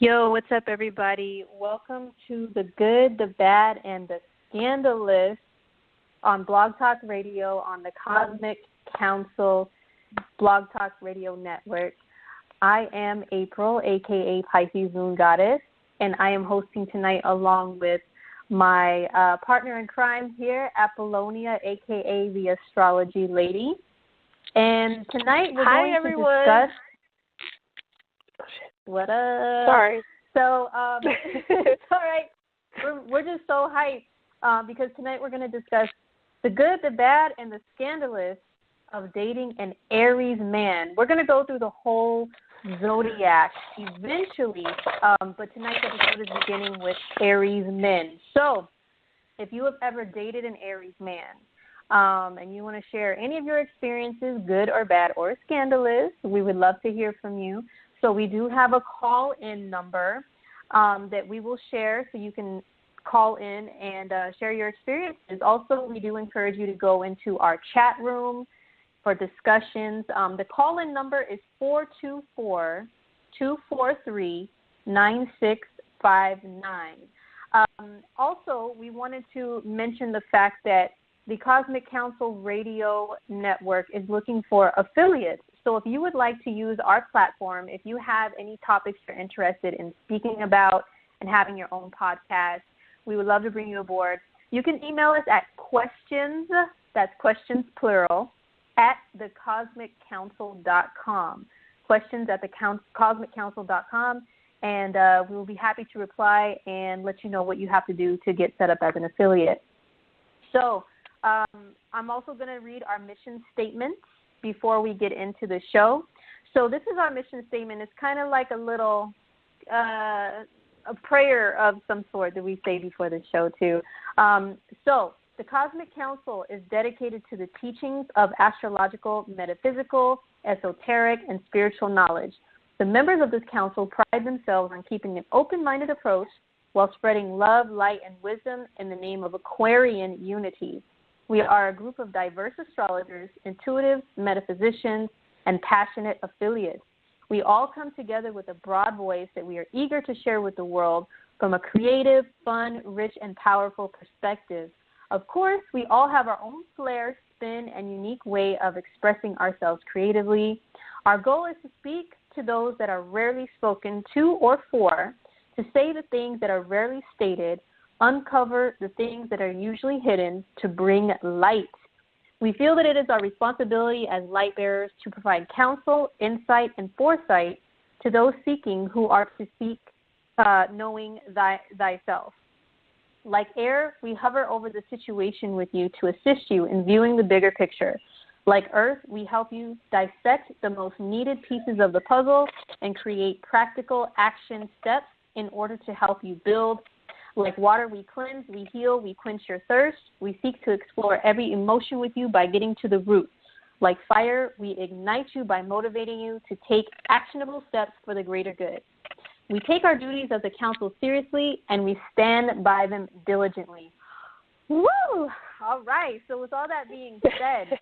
Yo, what's up, everybody? Welcome to The Good, the Bad, and the Scandalous on Blog Talk Radio on the Cosmic Council Blog Talk Radio Network. I am April, a.k.a. Pisces Moon Goddess, and I am hosting tonight along with my partner in crime here, Appollonia, a.k.a. the Astrology Lady. And tonight we're going to discuss... What up? Sorry. So, it's all right. We're just so hyped because tonight we're going to discuss the good, the bad, and the scandalous of dating an Aries man. We're going to go through the whole zodiac eventually, but tonight's episode is beginning with Aries men. So, if you have ever dated an Aries man, and you want to share any of your experiences, good or bad or scandalous, we would love to hear from you. So we do have a call-in number that we will share, so you can call in and share your experiences. Also, we do encourage you to go into our chat room for discussions. The call-in number is 424-243-9659. Also, we wanted to mention the fact that the Cosmic Council Radio Network is looking for affiliates. So if you would like to use our platform, if you have any topics you're interested in speaking about and having your own podcast, we would love to bring you aboard. You can email us at questions, that's questions plural, at thecosmiccouncil.com. Questions at thecosmiccouncil.com, and we will be happy to reply and let you know what you have to do to get set up as an affiliate. So I'm also going to read our mission statements before we get into the show. So this is our mission statement. It's kind of like a little a prayer of some sort that we say before the show too. So the Cosmic Council is dedicated to the teachings of astrological, metaphysical, esoteric, and spiritual knowledge. The members of this council pride themselves on keeping an open-minded approach while spreading love, light, and wisdom in the name of Aquarian unity. We are a group of diverse astrologers, intuitives, metaphysicians, and passionate affiliates. We all come together with a broad voice that we are eager to share with the world from a creative, fun, rich, and powerful perspective. Of course, we all have our own flair, spin, and unique way of expressing ourselves creatively. Our goal is to speak to those that are rarely spoken to or for, to say the things that are rarely stated, uncover the things that are usually hidden, to bring light. We feel that it is our responsibility as light bearers to provide counsel, insight, and foresight to those seeking who are to seek knowing thyself. Like air, we hover over the situation with you to assist you in viewing the bigger picture. Like earth, we help you dissect the most needed pieces of the puzzle and create practical action steps in order to help you build. Like water, we cleanse, we heal, we quench your thirst. We seek to explore every emotion with you by getting to the root. Like fire, we ignite you by motivating you to take actionable steps for the greater good. We take our duties as a council seriously, and we stand by them diligently. Woo! All right. So with all that being said,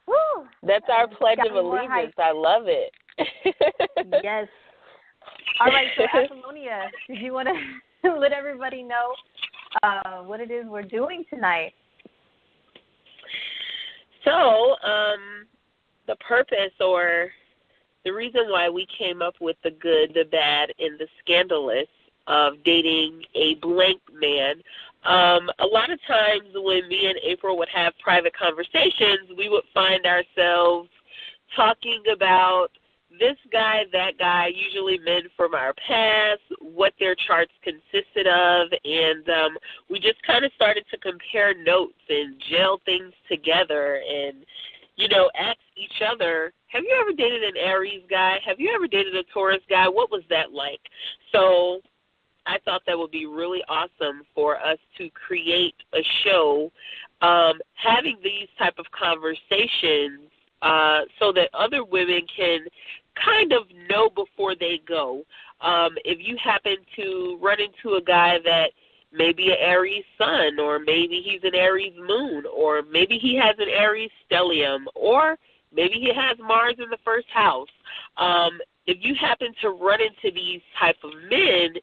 woo! That's our pledge of allegiance. I love it. Yes. All right, so Appollonia, did you want to let everybody know what it is we're doing tonight? So, the purpose or the reason why we came up with the good, the bad, and the scandalous of dating a blank man, a lot of times when me and April would have private conversations, we would find ourselves talking about this guy, that guy, usually men from our past, what their charts consisted of, and we just kind of started to compare notes and gel things together and, you know, ask each other, have you ever dated an Aries guy? Have you ever dated a Taurus guy? What was that like? So I thought that would be really awesome for us to create a show having these type of conversations so that other women can kind of know before they go. If you happen to run into a guy that maybe an Aries sun, or maybe he's an Aries moon, or maybe he has an Aries stellium, or maybe he has Mars in the first house, if you happen to run into these type of men,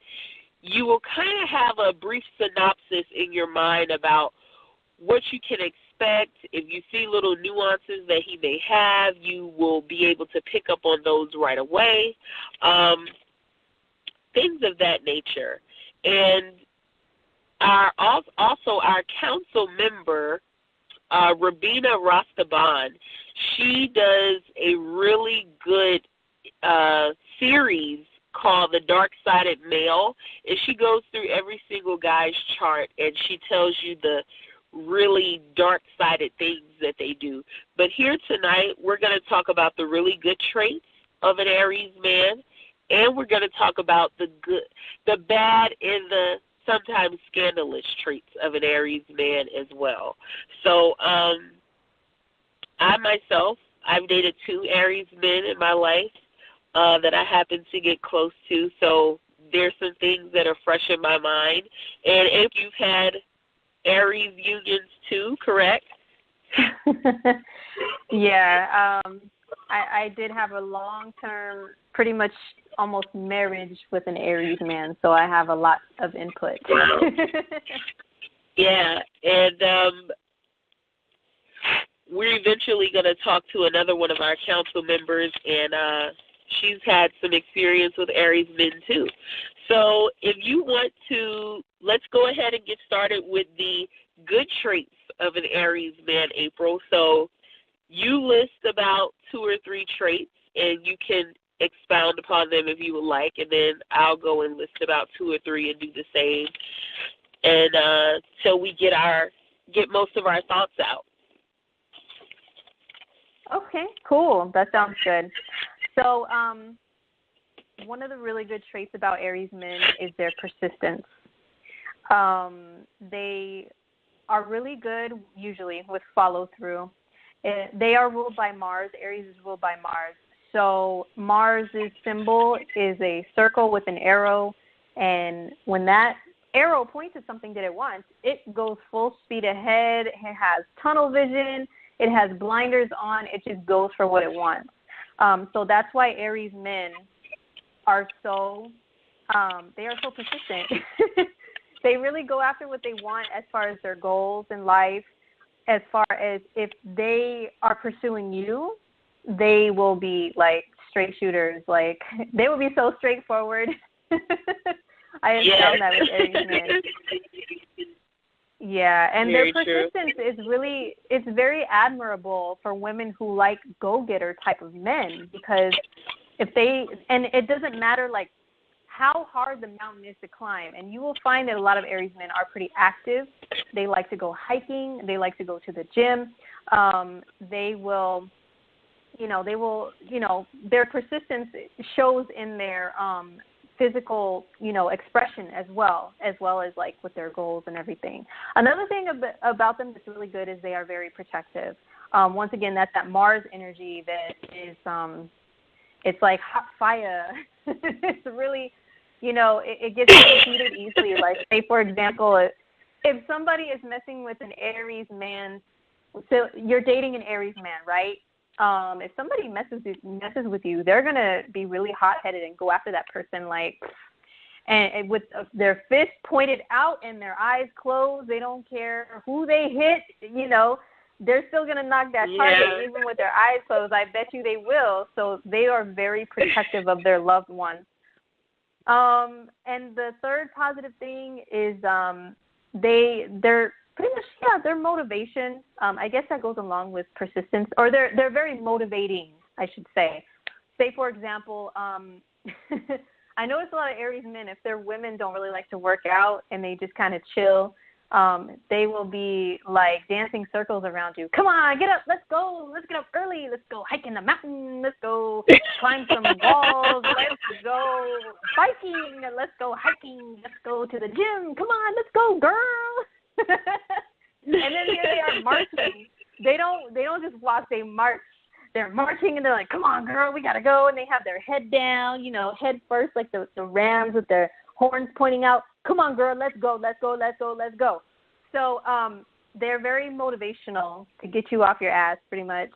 you will kind of have a brief synopsis in your mind about what you can expect. If you see little nuances that he may have, you will be able to pick up on those right away. Things of that nature. And also our council member, Rabina Rastaban, she does a really good series called The Dark-Sided Male, and she goes through every single guy's chart, and she tells you the really dark-sided things that they do. But here tonight, we're going to talk about the really good traits of an Aries man, and we're going to talk about the good, the bad, and the sometimes scandalous traits of an Aries man as well. So I myself, I've dated 2 Aries men in my life that I happen to get close to, so there's some things that are fresh in my mind. And if you've had Aries unions too, correct? Yeah, I did have a long-term, pretty much almost marriage with an Aries man, so I have a lot of input. Wow. Yeah, and we're eventually going to talk to another one of our council members, and she's had some experience with Aries men too. So if you want to, let's go ahead and get started with the good traits of an Aries man, April. So you list about 2 or 3 traits, and you can expound upon them if you would like, and then I'll go and list about 2 or 3 and do the same, and till we get most of our thoughts out. Okay, cool. That sounds good. So one of the really good traits about Aries men is their persistence. They are really good, usually, with follow-through. They are ruled by Mars. Aries is ruled by Mars. So Mars' symbol is a circle with an arrow, and when that arrow points at something that it wants, it goes full speed ahead. It has tunnel vision. It has blinders on. It just goes for what it wants. So that's why Aries men are so persistent. They really go after what they want as far as their goals in life. As far as if they are pursuing you, they will be like straight shooters. Like they will be so straightforward. I have found that with Aries men. Yeah, and very their persistence is really, it's very admirable for women who like go-getter type of men, because if they, and it doesn't matter like how hard the mountain is to climb, and you will find that a lot of Aries men are pretty active. They like to go hiking. They like to go to the gym. They will, their persistence shows in their physical, expression as well as like with their goals and everything. Another thing about them that's really good is they are very protective. Once again, that's that Mars energy that is, it's like hot fire. It's really, it gets heated easily. Like, say, for example, if somebody is messing with an Aries man, so you're dating an Aries man, right? If somebody messes with you, they're going to be really hot-headed and go after that person, like, and with their fist pointed out and their eyes closed. They don't care who they hit, they're still going to knock that target even with their eyes closed. I bet you they will. So they are very protective of their loved ones. And the third positive thing is they're pretty much, their motivation, I guess that goes along with persistence, or they're very motivating, I should say. Say, for example, I notice a lot of Aries men, if their women don't really like to work out and they just kind of chill, they will be like dancing circles around you. Come on, get up, let's go, let's get up early, let's go hike in the mountain, let's go climb some walls, let's go biking, let's go hiking, let's go to the gym, come on, let's go, girl. And then here they are marching. They don't just walk, they march. They're marching and they're like, come on, girl, we gotta go. And they have their head down, head first, like the rams with their horns pointing out. Come on, girl, let's go, let's go, let's go, let's go. So they're very motivational to get you off your ass, pretty much.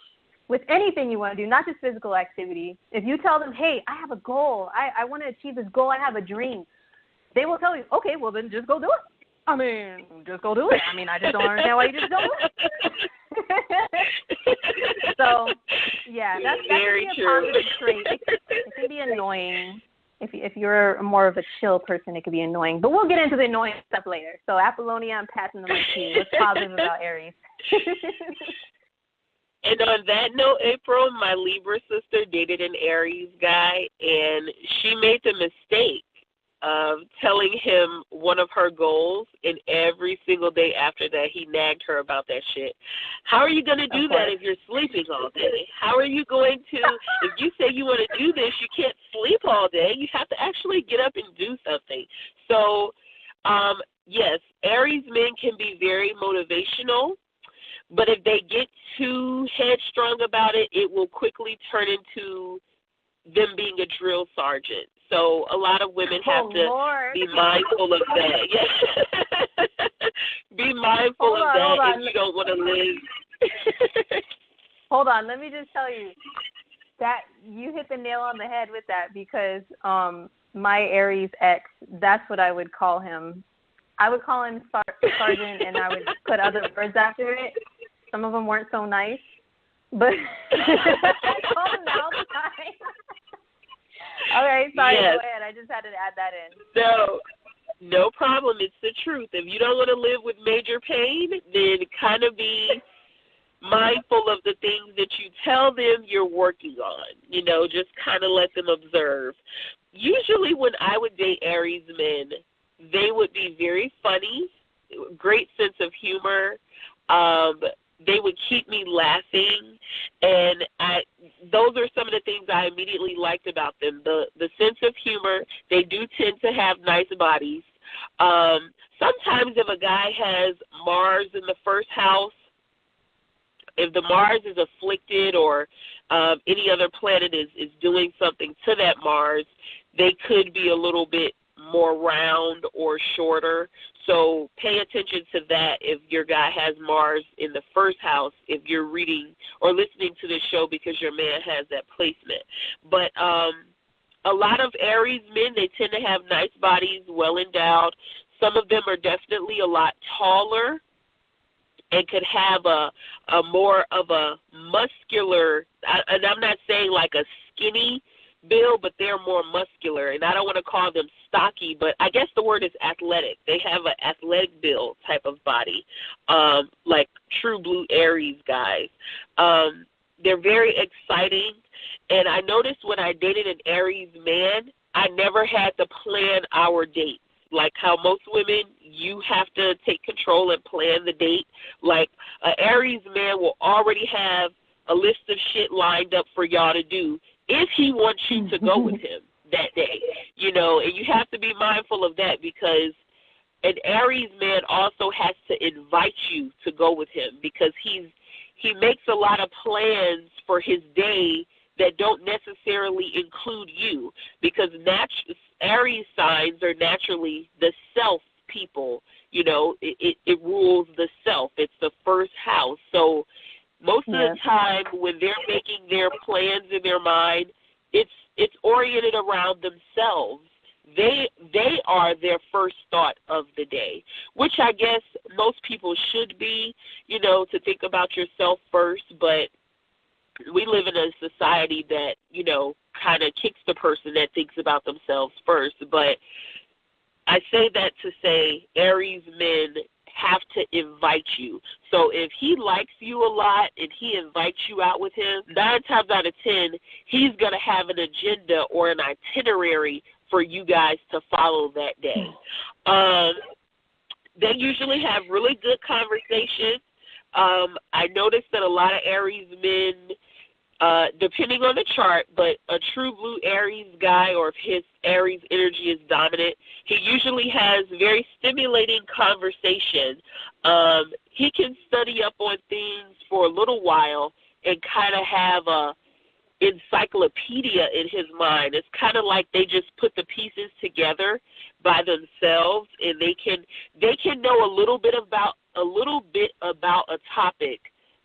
with anything you want to do, not just physical activity. If you tell them, hey, I have a goal, I want to achieve this goal, I have a dream, they will tell you, okay, well, then just go do it. I mean, just go do it. I mean, I just don't understand why you just don't do it. So, yeah, that can be a positive trait. It can be annoying. If you're more of a chill person, it can be annoying. But we'll get into the annoying stuff later. So, Apollonia, I'm passing the mic to you. What's positive about Aries? And on that note, April, my Libra sister dated an Aries guy, and she made the mistake of telling him one of her goals, and every single day after that, he nagged her about that shit. How are you going to do that if you're sleeping all day? How are you going to, if you say you want to do this, you can't sleep all day. You have to actually get up and do something. So, yes, Aries men can be very motivational, but if they get too headstrong about it, it will quickly turn into them being a drill sergeant. So a lot of women have to be mindful of that. Yeah. Be mindful of that if you don't want to live. Hold on. Let me just tell you that you hit the nail on the head with that, because my Aries ex, that's what I would call him. I would call him sergeant, and I would put other words after it. Some of them weren't so nice, but I call him that all the time. Okay, sorry, yes. Go ahead. I just had to add that in. No problem. It's the truth. If you don't want to live with major pain, then kind of be mindful of the things that you tell them you're working on. You know, just kind of let them observe. Usually when I would date Aries men, they would be very funny, great sense of humor. They would keep me laughing, and those are some of the things I immediately liked about them. The sense of humor. They do tend to have nice bodies. Sometimes if a guy has Mars in the first house, if the Mars is afflicted or any other planet is doing something to that Mars, they could be a little bit more round or shorter. So pay attention to that if your guy has Mars in the first house, if you're reading or listening to this show because your man has that placement. But a lot of Aries men, they tend to have nice bodies, well endowed. Some of them are definitely a lot taller and could have a more of a muscular, and I'm not saying like a skinny build, but they're more muscular, and I don't want to call them stocky, but I guess the word is athletic. They have an athletic build type of body, like true blue Aries guys. They're very exciting, and I noticed when I dated an Aries man, I never had to plan our dates. Like how most women, you have to take control and plan the date. Like an Aries man will already have a list of shit lined up for y'all to do if he wants you to go with him that day, you know, and you have to be mindful of that because an Aries man also has to invite you to go with him because he makes a lot of plans for his day that don't necessarily include you because Aries signs are naturally the self people, you know, it rules the self. It's the first house. So most of the time when they're making their plans in their mind, it's oriented around themselves. They are their first thought of the day, which I guess most people should be, you know, to think about yourself first. But we live in a society that, you know, kind of kicks the person that thinks about themselves first. But I say that to say Aries men have to invite you. So if he likes you a lot and he invites you out with him, 9 times out of 10, he's going to have an agenda or an itinerary for you guys to follow that day. They usually have really good conversations. I noticed that a lot of Aries men, depending on the chart, but a true blue Aries guy, or if his Aries energy is dominant, he usually has very stimulating conversation. He can study up on things for a little while and kind of have a encyclopedia in his mind. It's kind of like they just put the pieces together by themselves, and they can know a little bit about a topic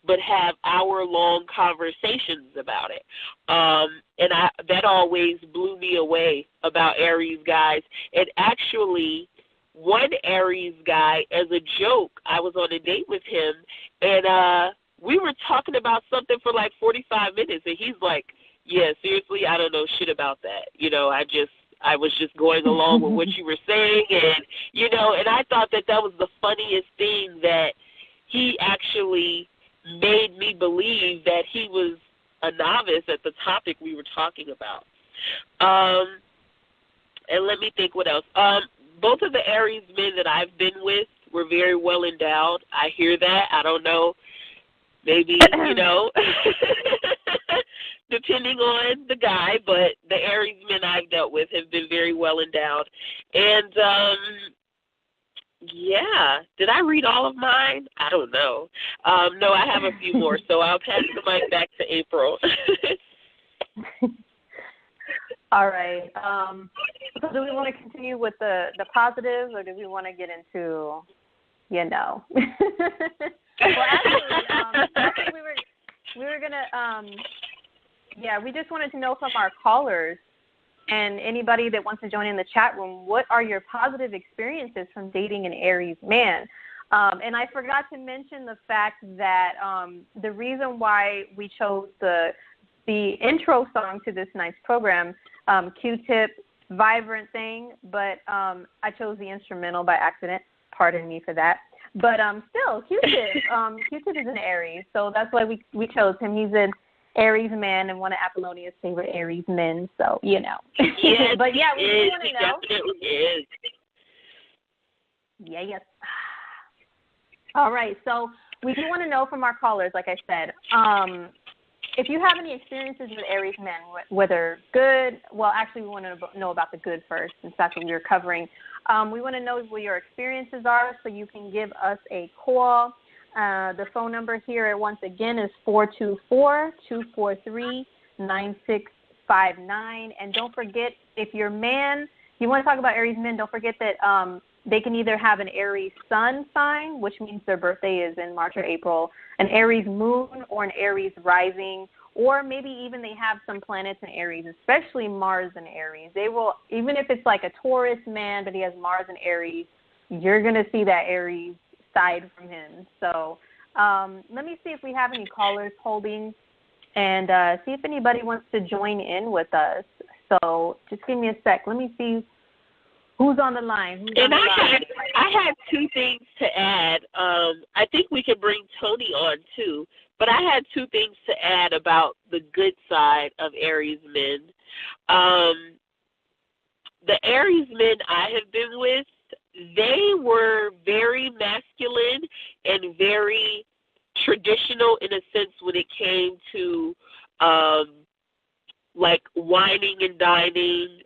but have hour-long conversations about it. And that always blew me away about Aries guys. And actually, one Aries guy, as a joke, I was on a date with him, and we were talking about something for like 45 minutes, and he's like, yeah, seriously, I don't know shit about that. You know, I was just going along with what you were saying, and, you know, and I thought that was the funniest thing, that he actually made me believe that he was a novice at the topic we were talking about. And let me think what else. Both of the Aries men that I've been with were very well endowed. I hear that. I don't know. Maybe, you know, depending on the guy, but the Aries men I've dealt with have been very well endowed. And, yeah, did I read all of mine? I don't know. No, I have a few more, so I'll pass the mic back to April. All right. So do we want to continue with the positives, or do we want to get into, you know? Well, actually, we were gonna, we just wanted to know from our callers and anybody that wants to join in the chat room, what are your positive experiences from dating an Aries man? And I forgot to mention the fact that the reason why we chose the intro song to this night's program, Q-Tip, Vibrant Thing, but I chose the instrumental by accident. Pardon me for that. But still, Q-Tip, Q-Tip is an Aries, so that's why we chose him. He's an Aries man and one of Apollonia's favorite Aries men, so, you know. Yes, but, yeah, we do want to know. Definitely is. Yeah, yes. All right, so we do want to know from our callers, like I said, if you have any experiences with Aries men, whether good, well, actually we want to know about the good first, since that's what we were covering. We want to know what your experiences are, so you can give us a call. The phone number here, once again, is 424-243-9659. And don't forget, if your man, you want to talk about Aries men, don't forget that they can either have an Aries sun sign, which means their birthday is in March or April, an Aries moon or an Aries rising, or maybe even they have some planets in Aries, especially Mars in Aries. They will, even if it's like a Taurus man, but he has Mars in Aries, you're going to see that Aries side from him. So let me see if we have any callers holding and see if anybody wants to join in with us. So just give me a sec. Let me see who's on the line. I had two things to add. I think we can bring Tony on too. But I had two things to add about the good side of Aries men. The Aries men I have been with, they were very masculine and very traditional in a sense when it came to like wining and dining,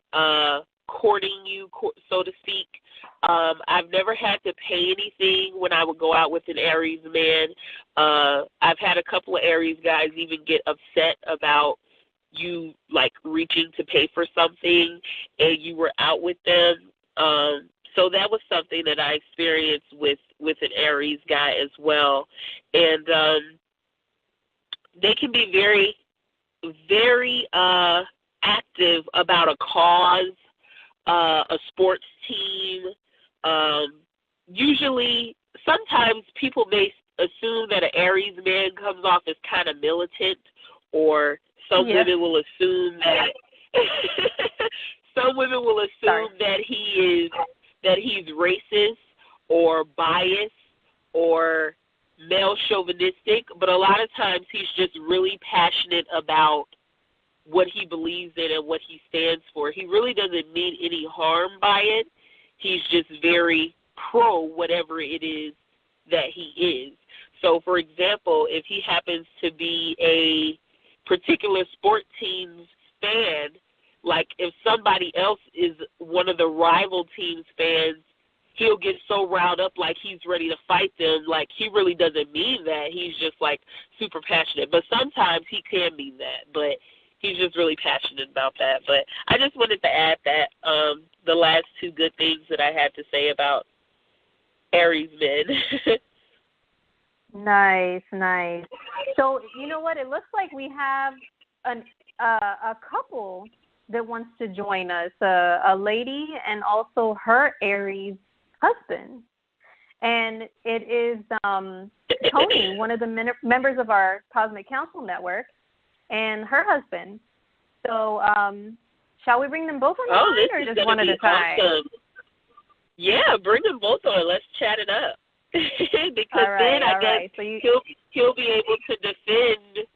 courting you, so to speak. I've never had to pay anything when I would go out with an Aries man. I've had a couple of Aries guys even get upset about you, like, reaching to pay for something and you were out with them. So that was something that I experienced with an Aries guy as well. And they can be very, very active about a cause, a sports team. Usually, sometimes people may assume that an Aries man comes off as kind of militant, or some women will assume that that he's racist or biased or male chauvinistic, but a lot of times he's just really passionate about what he believes in and what he stands for. He really doesn't mean any harm by it. He's just very pro whatever it is that he is. So, for example, if he happens to be a particular sport team's fan, like if somebody else is one of the rival team's fans, he'll get so riled up like he's ready to fight them. Like, he really doesn't mean that. He's just, like, super passionate. But sometimes he can mean that, but he's just really passionate about that. But I just wanted to add that, the last two good things that I had to say about Aries men. Nice, nice. So you know what? It looks like we have a couple that wants to join us, a lady and also her Aries husband. And it is Tony, one of the members of our Cosmic Council Network, and her husband. So shall we bring them both on the line, or just one at a time? Awesome. Yeah, bring them both on. Let's chat it up. Because then I guess he'll be able to defend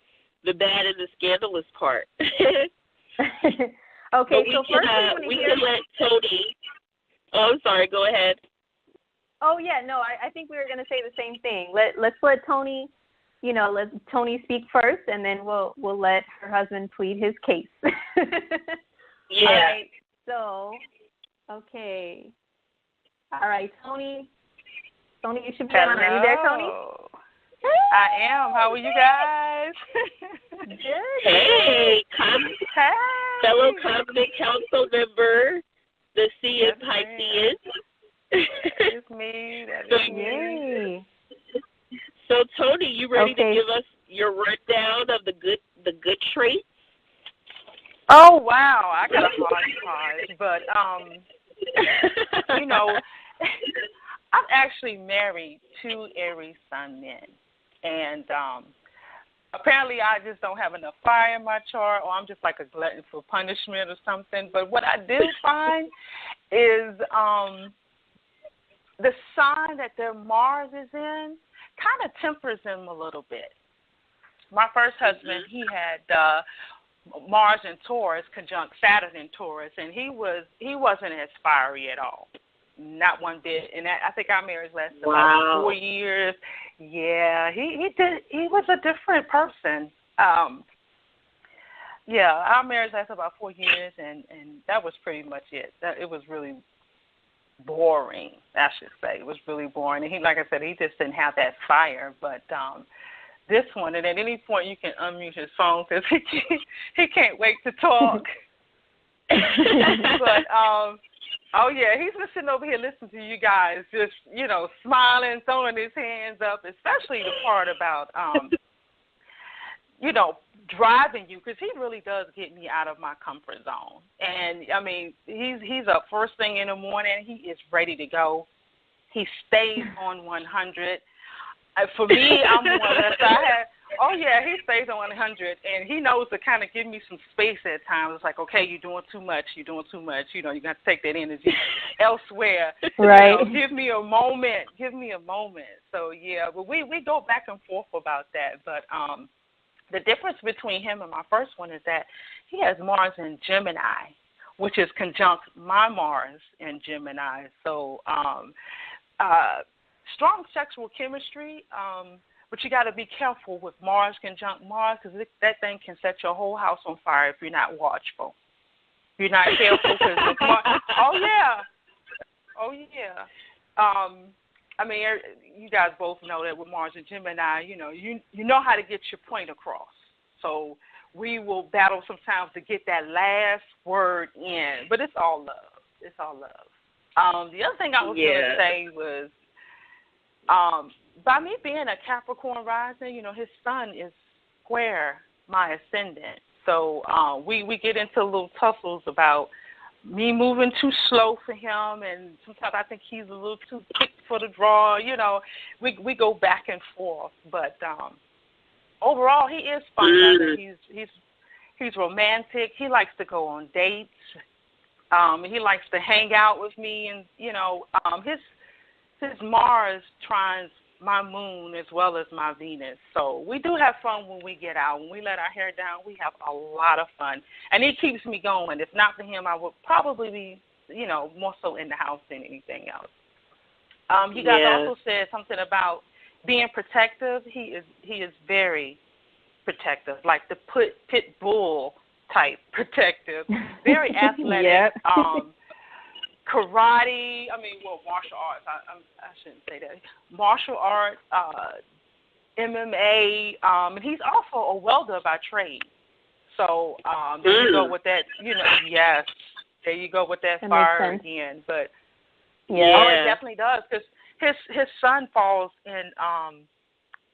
the bad and the scandalous part. Okay, so first we can let Tony. Oh, I'm sorry. Go ahead. Oh yeah, no, I think we were going to say the same thing. Let's let Tony, let Tony speak first, and then we'll let her husband plead his case. Yeah. All right. So, okay. All right, Tony. Tony, you should be on. Are you there, Tony? I am. How are you guys? Good. Hey, fellow Cosmic Council member, the C in Pisces. It's me. That is me. So, Tony, you ready to give us your rundown of the good traits? Oh wow, I got a hodgepodge, but I'm actually married to Aries Sun men, and apparently I just don't have enough fire in my chart, or I'm just like a glutton for punishment or something. But what I did find is the sign that their Mars is in kind of tempers them a little bit. My first husband, he had Mars in Taurus conjunct Saturn in Taurus, and he wasn't as fiery at all, not one bit. And I think our marriage lasted about 4 years. Yeah, he was a different person. Yeah, our marriage lasted about 4 years, and that was pretty much it. It was really boring, I should say. It was really boring. And he, like I said, he just didn't have that fire. But this one, and at any point you can unmute his phone because he can't wait to talk. But oh yeah, he's just sitting over here listening to you guys, just smiling, throwing his hands up, especially the part about driving you, because he really does get me out of my comfort zone. And I mean, he's up first thing in the morning. He is ready to go. He stays on 100. For me, I'm one that he stays on 100, and he knows to kind of give me some space at times. It's like, okay, you're doing too much. You got to take that energy elsewhere. Right. Give me a moment. So, yeah, but we go back and forth about that. But the difference between him and my first one is that he has Mars in Gemini, which is conjunct my Mars in Gemini. So, strong sexual chemistry, but you got to be careful with Mars conjunct Mars, because that thing can set your whole house on fire if you're not watchful. If you're not careful, because oh yeah. I mean, you guys both know that with Mars and Gemini, you know how to get your point across. So we will battle sometimes to get that last word in, but it's all love. It's all love. The other thing I was going to say was, by me being a Capricorn rising, his sun is square my ascendant. So we get into little tussles about me moving too slow for him, and sometimes I think he's a little too quick for the draw. We go back and forth. But overall, he is fun. He's romantic. He likes to go on dates. He likes to hang out with me, and his Mars trines my moon as well as my Venus. So we do have fun when we get out. When we let our hair down, we have a lot of fun. And it keeps me going. If not for him, I would probably be, more so in the house than anything else. You guys also said something about being protective. He is very protective, like the pit bull type protective, very athletic. Karate, martial arts. I shouldn't say that. Martial arts, MMA, and he's also a welder by trade. So there you go with that. Yes, there you go with that fire again. But it definitely does, because his sun falls in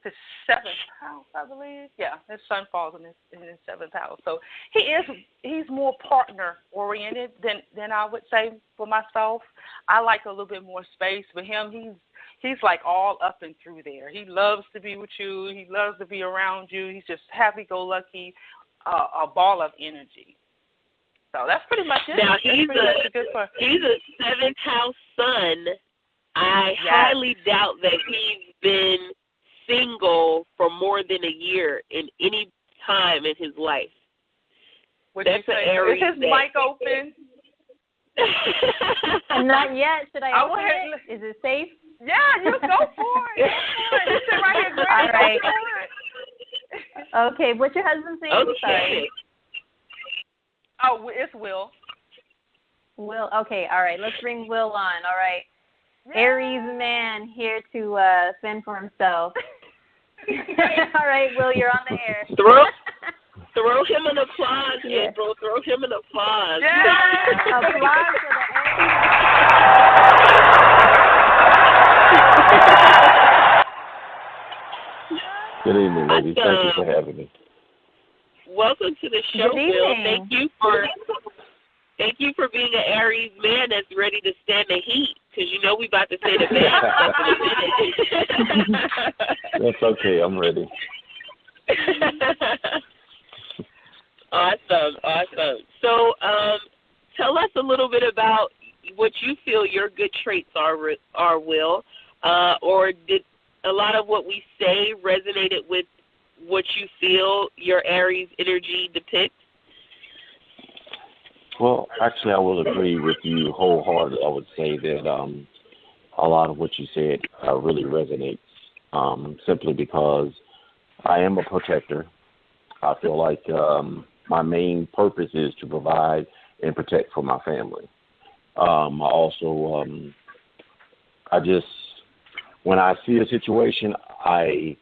his 7th house, I believe. Yeah, his sun falls in his 7th house. So he's more partner oriented than I would say for myself. I like a little bit more space. For him, he's like all up and through there. He loves to be with you. He loves to be around you. He's just happy-go-lucky, a ball of energy. So that's pretty much it. Now he's a 7th house sun. I highly doubt that he's been single for more than a year in any time in his life. That's an Aries. Is his mic open? Not yet. Should I open it? Is it safe? Yeah, you go for it. You sit right here, all right. Okay, what's your husband's name? Okay. Sorry. Oh, it's Will. Will, okay, all right. Let's bring Will on, all right. Yeah. Aries man here to fend for himself. All right, Will, you're on the air. Throw him an applause, April. Throw him an applause. Yeah. Applause for the Aries. Good evening, ladies. Thank you for having me. Welcome to the show, Will. Thank you for being an Aries man that's ready to stand the heat, because you know we about to say the bad stuff in a minute. That's okay. I'm ready. Awesome. So, tell us a little bit about what you feel your good traits are, Will, or did a lot of what we say resonated with what you feel your Aries energy depicts? Well, actually, I will agree with you wholeheartedly. I would say that a lot of what you said really resonates, simply because I am a protector. I feel like my main purpose is to provide and protect for my family. When I see a situation, I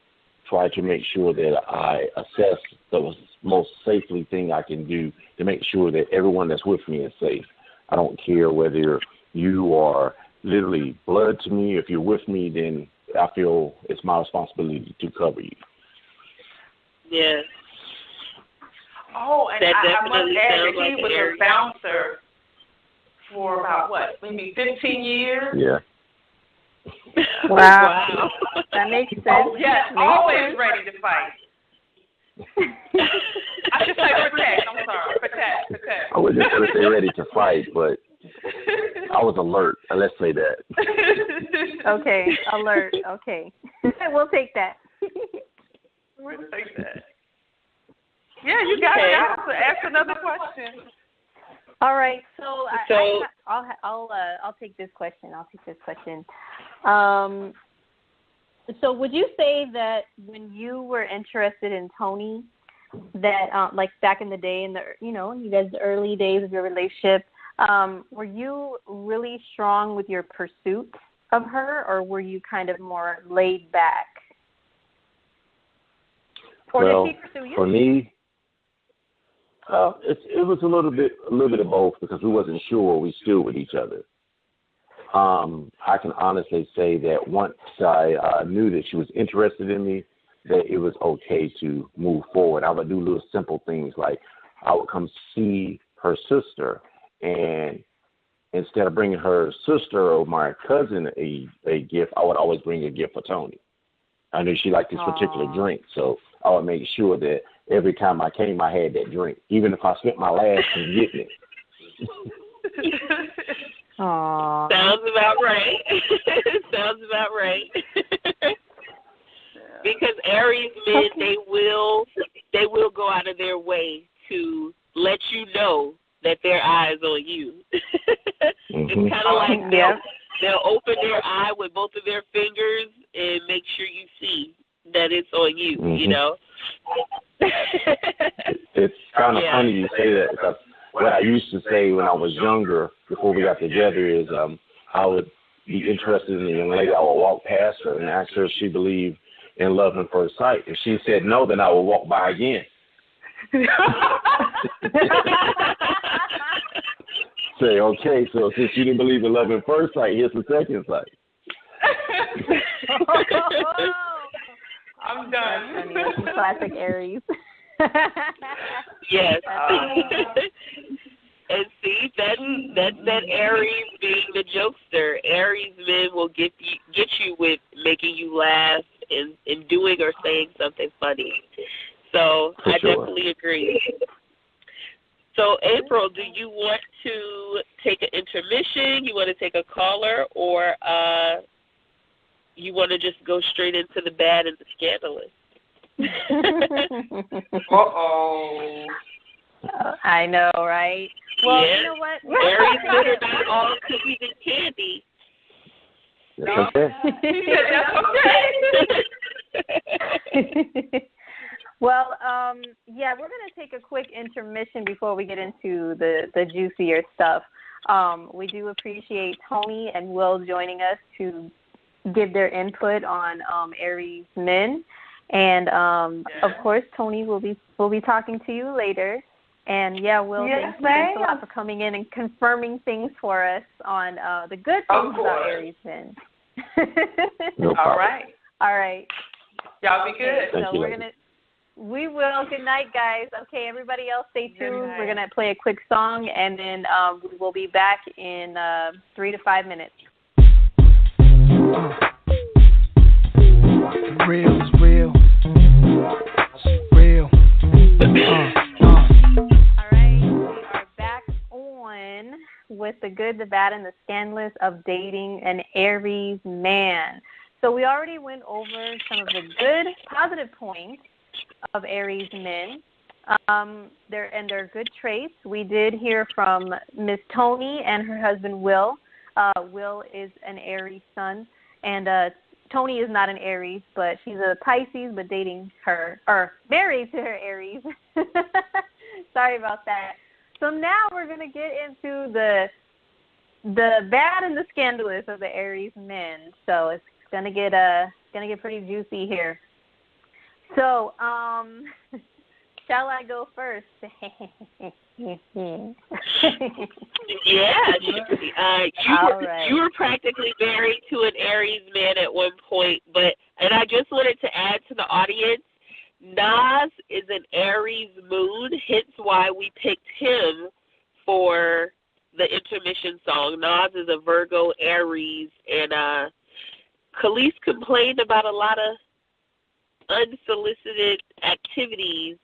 try to make sure that I assess the most safely thing I can do to make sure that everyone that's with me is safe. I don't care whether you are literally blood to me. If you're with me, then I feel it's my responsibility to cover you. Yeah. Oh, and that I must add that like he was a bouncer for about, maybe 15 years? Yeah. Wow. That makes sense. Oh, yes, always ready to fight. I should say protect. I'm sorry. Protect. I wasn't just going to say ready to fight, but I was alert. Let's say that. Okay, alert. Okay. We'll take that. We'll take that. Yeah, you got to ask another question. All right, so I'll take this question. So would you say that when you were interested in Tony, that like back in the day, in the you guys' early days of your relationship, were you really strong with your pursuit of her, or were you kind of more laid back? Or did he pursue you? For me, it was a little bit of both, because we wasn't sure we stood with each other. I can honestly say that once I knew that she was interested in me, that it was okay to move forward. I would do little simple things, like I would come see her sister, and instead of bringing her sister or my cousin a gift, I would always bring a gift for Tony. I knew she liked this particular drink, so I would make sure that every time I came, I had that drink, even if I spent my last in getting it. Aww. Sounds about right. Because Aries men, they will go out of their way to let you know that their eye is on you. It's kind of like they'll open their eye with both of their fingers and make sure you see that it's on you. You know. It's kind of funny you say that, because what I used to say when I was younger, before we got together, is I would be interested in a young lady. I would walk past her and ask her if she believed in love at first sight. If she said no, then I would walk by again. Say, okay, so since you didn't believe in love at first sight, here's the second sight. I'm done. That's classic Aries. Yes. And see, that's that Aries being the jokester. Aries men will get you with making you laugh and doing or saying something funny. So For I sure. definitely agree. So April, do you want to take an intermission? You want to take a caller, or you want to just go straight into the bad and the scandalous? I know, right? Well, yeah. You know what? Aries men are not all cookies and candy. That's okay. Well, yeah, we're going to take a quick intermission before we get into the juicier stuff. We do appreciate Tony and Will joining us to give their input on Aries men. And, of course, Tony will be talking to you later. And, yeah, Will, thanks a lot for coming in and confirming things for us on the good things about Aries men. No problem. All right. Y'all be good. Thank you, we will. Good night, guys. Okay, everybody else stay tuned. We're going to play a quick song, and then we will be back in 3 to 5 minutes. Real is real. Real. All right, we are back on with the good, the bad, and the scandalous of dating an Aries man. So we already went over some of the good, positive points of Aries men, their good traits. We did hear from Miss Tony and her husband Will. Will is an Aries sun, and Tony is not an Aries, but she's a Pisces, but dating her, or married to her Aries. Sorry about that. So now we're going to get into the bad and the scandalous of the Aries men. So it's going to get pretty juicy here. So, shall I go first? Yeah, right. You were practically married to an Aries man at one point, and I just wanted to add to the audience, Nas is an Aries moon, hence why we picked him for the intermission song. Nas is a Virgo Aries, and Khalees complained about a lot of unsolicited activities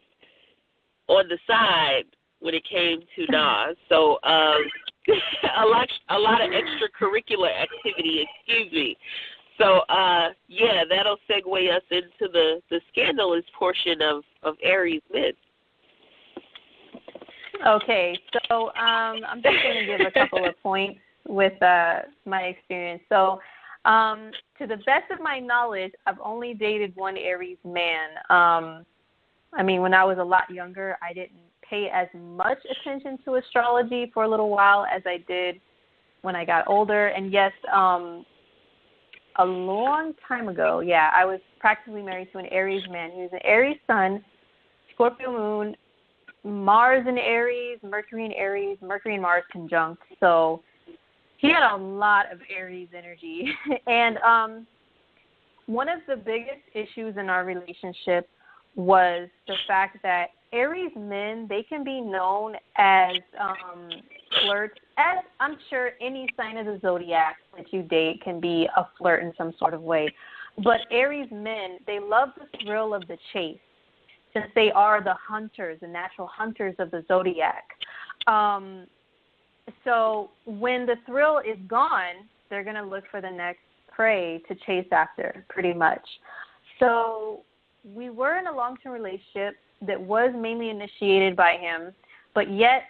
on the side when it came to Nas. So a lot of extracurricular activity, excuse me. So yeah, that'll segue us into the scandalous portion of Aries men. Okay, so I'm just going to give a couple of points with my experience. So to the best of my knowledge, I've only dated one Aries man. I mean, when I was a lot younger, I didn't pay as much attention to astrology for a little while as I did when I got older. And yes, a long time ago, yeah, I was practically married to an Aries man. He was an Aries sun, Scorpio moon, Mars in Aries, Mercury in Aries, Mercury and Mars conjunct. So he had a lot of Aries energy. And one of the biggest issues in our relationship was the fact that Aries men, they can be known as flirts, as I'm sure any sign of the zodiac that you date can be a flirt in some sort of way. But Aries men, they love the thrill of the chase, since they are the hunters, the natural hunters of the zodiac. So when the thrill is gone, they're going to look for the next prey to chase after, pretty much. So we were in a long-term relationship that was mainly initiated by him, but yet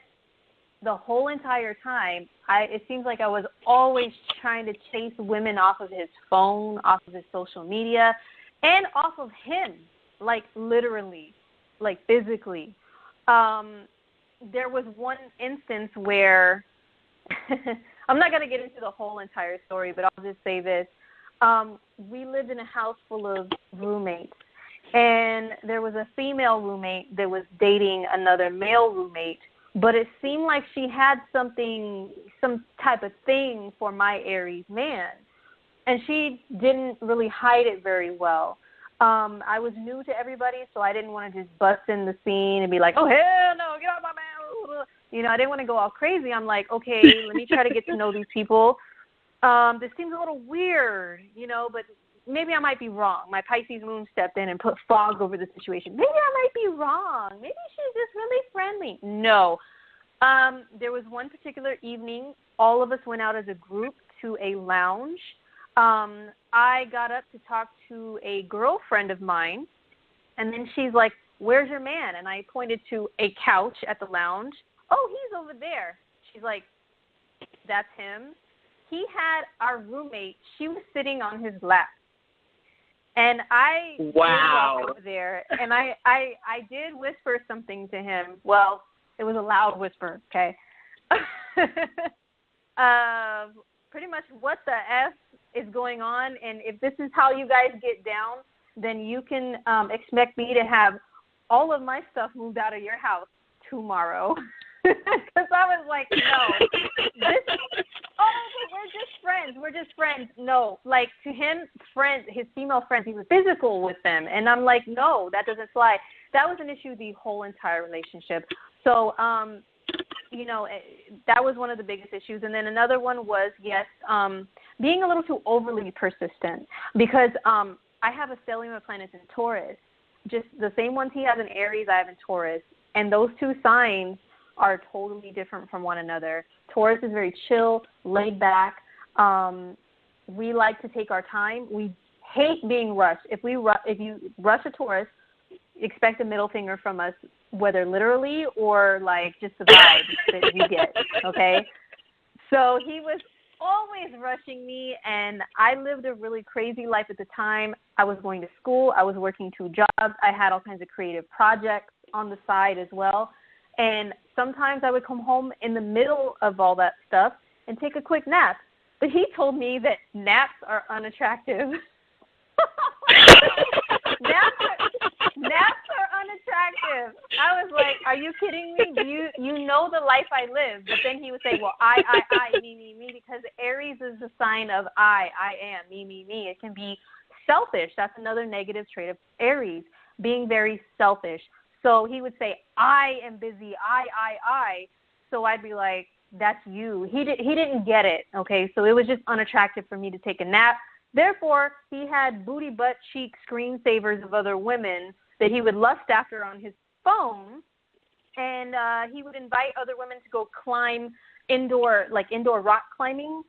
the whole entire time, it seems like I was always trying to chase women off of his phone, off of his social media, and off of him, like literally, like physically. There was one instance where, I'm not going to get into the whole entire story, but I'll just say this. We lived in a house full of roommates, and there was a female roommate that was dating another male roommate, but it seemed like she had some type of thing for my Aries man, and she didn't really hide it very well. I was new to everybody, so I didn't want to just bust in the scene and be like, oh, hell no, get out of my mouth. You know, I didn't want to go all crazy. I'm like, okay, let me try to get to know these people. This seems a little weird, you know, but maybe I might be wrong. My Pisces moon stepped in and put fog over the situation. Maybe I might be wrong. Maybe she's just really friendly. No. There was one particular evening, all of us went out as a group to a lounge. I got up to talk to a girlfriend of mine, and then she's like, where's your man? And I pointed to a couch at the lounge. Oh, he's over there. She's like, that's him. He had our roommate. She was sitting on his lap. And I did walk over there, and I did whisper something to him. Well, it was a loud whisper, okay? Pretty much what the F is going on, and if this is how you guys get down, then you can expect me to have all of my stuff moved out of your house tomorrow. Because I was like, no. We're just friends. No, like to him, friends, his female friends, he was physical with them. And I'm like, no, that doesn't fly. That was an issue the whole entire relationship. So, you know, that was one of the biggest issues. And then another one was, yes, being a little too overly persistent because I have a stellium of planets in Taurus. Just the same ones he has in Aries, I have in Taurus. And those two signs are totally different from one another. Taurus is very chill, laid back. We like to take our time. We hate being rushed. If you rush a Taurus, expect a middle finger from us, whether literally or like just the vibe that you get, okay? So he was always rushing me, and I lived a really crazy life at the time. I was going to school. I was working 2 jobs. I had all kinds of creative projects on the side as well. And sometimes I would come home in the middle of all that stuff and take a quick nap. But he told me that naps are unattractive. Naps are unattractive. I was like, are you kidding me? You know the life I live. But then he would say, well, I, me, because Aries is the sign of I am, me. It can be selfish. That's another negative trait of Aries, being very selfish. So he would say, I am busy, I. So I'd be like, that's you. He didn't get it, okay? So it was just unattractive for me to take a nap. Therefore, he had booty, butt, cheek screensavers of other women that he would lust after on his phone, and he would invite other women to go climb indoor rock climbing.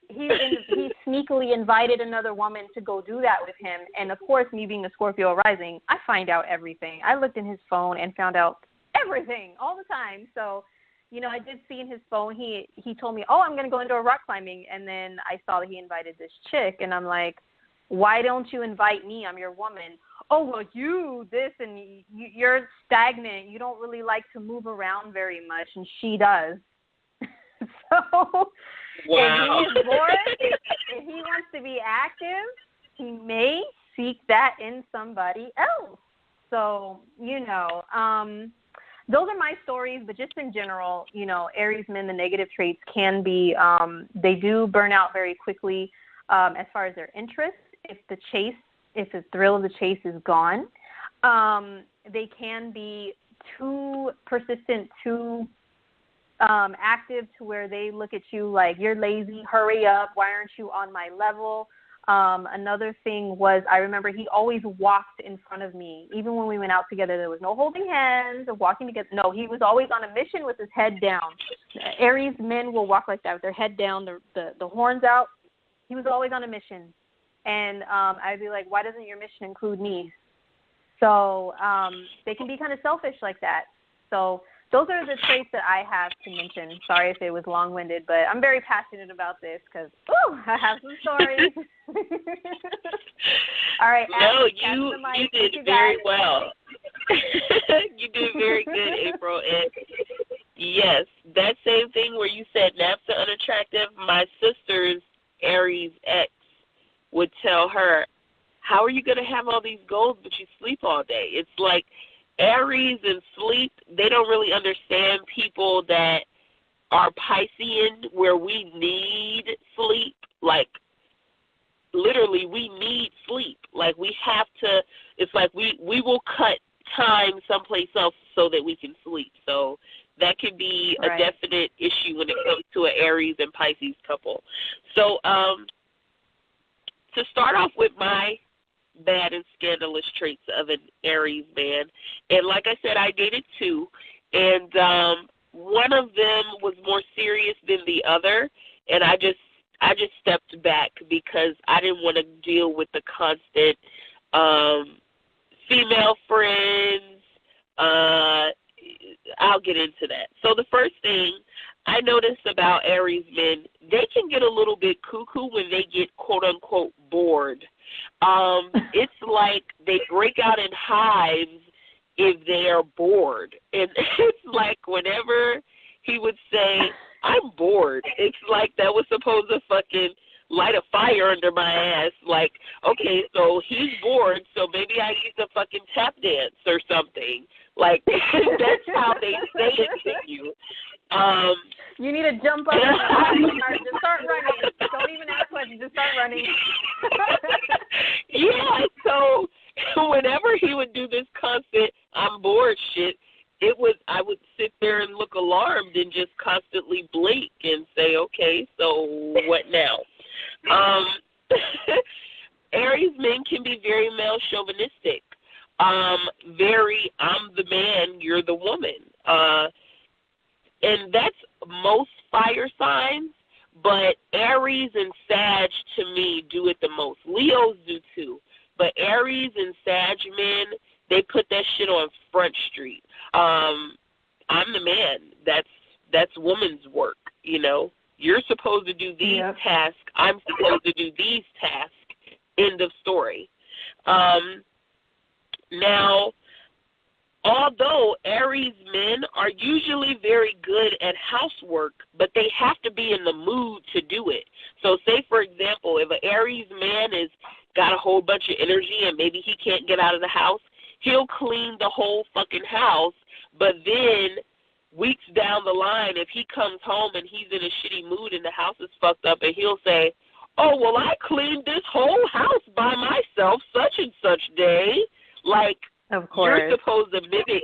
He sneakily invited another woman to go do that with him, and of course, me being a Scorpio rising, I find out everything. I looked in his phone and found out everything all the time. So, you know, I did see in his phone, he told me, oh, I'm going to go indoor rock climbing, and then I saw that he invited this chick, and I'm like, why don't you invite me? I'm your woman. Oh, well, you this, and you're stagnant. You don't really like to move around very much, and she does. So wow. If he is bored, if he wants to be active, he may seek that in somebody else. So, you know, those are my stories, but just in general, you know, Aries men, the negative traits can be, they do burn out very quickly as far as their interest. If the thrill of the chase is gone, they can be too persistent, too active to where they look at you like, you're lazy, hurry up, why aren't you on my level? Another thing was, I remember he always walked in front of me. Even when we went out together, there was no holding hands or walking together. No, he was always on a mission with his head down. Aries men will walk like that with their head down, the horns out. He was always on a mission. And I'd be like, why doesn't your mission include me? So they can be kind of selfish like that. So those are the traits that I have to mention. Sorry if it was long-winded, but I'm very passionate about this because, I have some stories. All right. No, you did very well. You did very good, April. And yes, that same thing where you said naps are unattractive, my sister's Aries ex would tell her, how are you going to have all these goals but you sleep all day? It's like Aries and sleep, they don't really understand people that are Piscean where we need sleep. Like literally we need sleep. Like we have to, it's like we will cut time someplace else so that we can sleep. So that could be a definite issue when it comes to an Aries and Pisces couple. So to start off with my bad and scandalous traits of an Aries man, and like I said, I dated two, and one of them was more serious than the other, and I just stepped back because I didn't want to deal with the constant female friends. I'll get into that. So the first thing I noticed about Aries men, they can get a little bit cuckoo when they get quote-unquote bored. It's like they break out in hives if they are bored. And it's like whenever he would say, I'm bored, it's like that was supposed to fucking light a fire under my ass. Like, okay, so he's bored, so maybe I need to fucking tap dance or something. Like, that's how they say it to you. You need to jump up and just start running. Don't even ask questions, just start running. Yeah, so whenever he would do this constant I'm bored shit, I would sit there and look alarmed and just constantly blink and say, okay, so what now? Aries men can be very male chauvinistic. Very, I'm the man, you're the woman. And that's most fire signs, but Aries and Sag to me do it the most. Leos do too, but Aries and Sag men, they put that shit on Front Street. I'm the man. That's woman's work, you know. You're supposed to do these tasks. I'm supposed to do these tasks. End of story. Now, although Aries men are usually very good at housework, but they have to be in the mood to do it. So say, for example, if an Aries man is got a whole bunch of energy and maybe he can't get out of the house, he'll clean the whole fucking house, but then weeks down the line, if he comes home and he's in a shitty mood and the house is fucked up, and he'll say, oh, well, I cleaned this whole house by myself such and such day. Like, of course. You're supposed to mimic.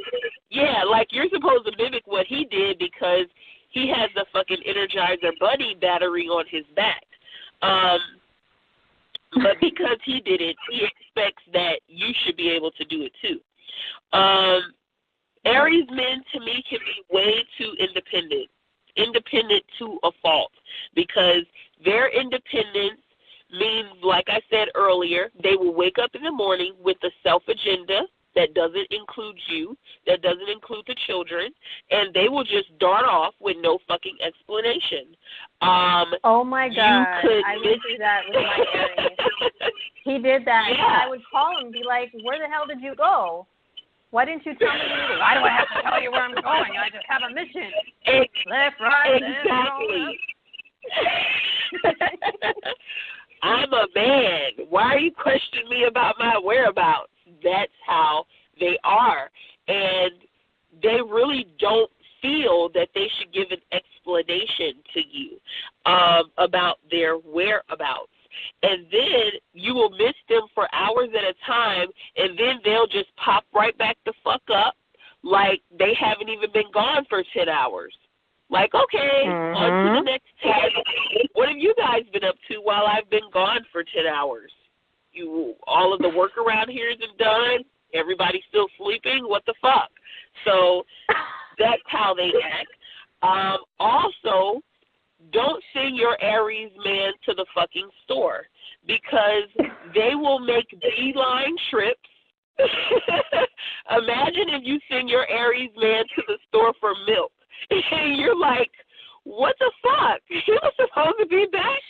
Yeah, like you're supposed to mimic what he did because he has the fucking Energizer Bunny battery on his back. But because he did it, he expects that you should be able to do it too. Aries men, to me, can be way too independent to a fault, because their independence means, like I said earlier, they will wake up in the morning with a self-agenda that doesn't include you, that doesn't include the children, and they will just dart off with no fucking explanation. Oh, my God. I went through that with my Aries. He did that. Yeah. I would call him and be like, where the hell did you go? Why didn't you tell me? Why do I have to tell you where I'm going? I just have a mission. Left, right, exactly. I'm a man. Why are you questioning me about my whereabouts? That's how they are. And they really don't feel that they should give an explanation to you about their whereabouts. And then you will miss them for hours at a time, and then they'll just pop right back the fuck up like they haven't even been gone for 10 hours. Like, okay, on to the next task. What have you guys been up to while I've been gone for 10 hours? All of the work around here isn't done? Everybody's still sleeping? What the fuck? So that's how they act. Also, don't send your Aries man to the fucking store, because they will make beeline trips. Imagine if you send your Aries man to the store for milk, and you're like, what the fuck? He was supposed to be back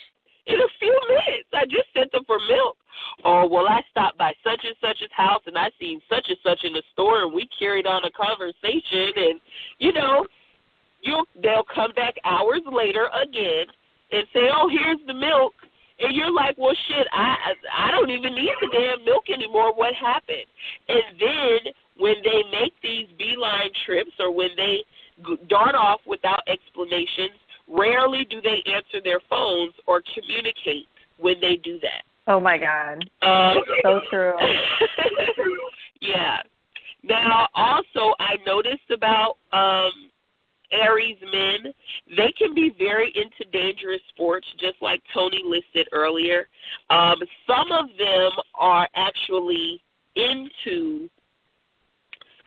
in a few minutes. I just sent him for milk. Oh, well, I stopped by such and such's house, and I seen such and such in the store, and we carried on a conversation, and, you know, they'll come back hours later again and say, oh, here's the milk. And you're like, well, shit, I don't even need the damn milk anymore. What happened? And then when they make these beeline trips, or when they dart off without explanations, rarely do they answer their phones or communicate when they do that. Oh my God. So true. Yeah. Now, also, I noticed about Aries men, they can be very into dangerous sports, just like Tony listed earlier. Some of them are actually into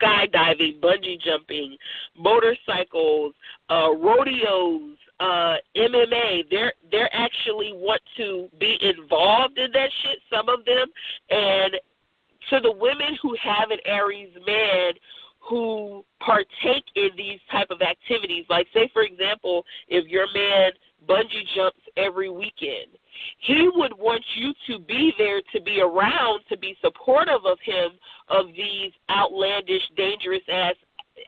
skydiving, bungee jumping, motorcycles, rodeos, MMA. They're actually want to be involved in that shit, some of them. And to the women who have an Aries man who partake in these type of activities, like say, for example, if your man bungee jumps every weekend, he would want you to be there, to be around, to be supportive of him, of these outlandish, dangerous-ass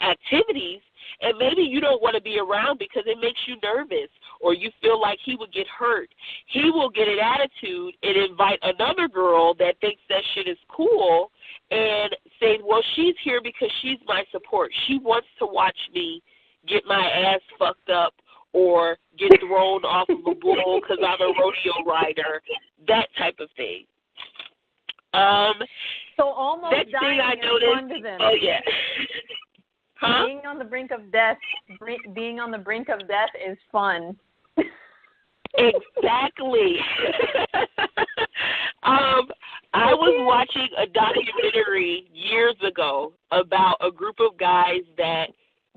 activities, and maybe you don't want to be around because it makes you nervous or you feel like he would get hurt. He will get an attitude and invite another girl that thinks that shit is cool and say, well, she's here because she's my support. She wants to watch me get my ass fucked up or get thrown off of a bull because I'm a rodeo rider, that type of thing. So almost next dying thing I is noticed, fun to them. Oh, yeah. Huh? Being on the brink of death is fun. Exactly. I was watching a documentary years ago about a group of guys that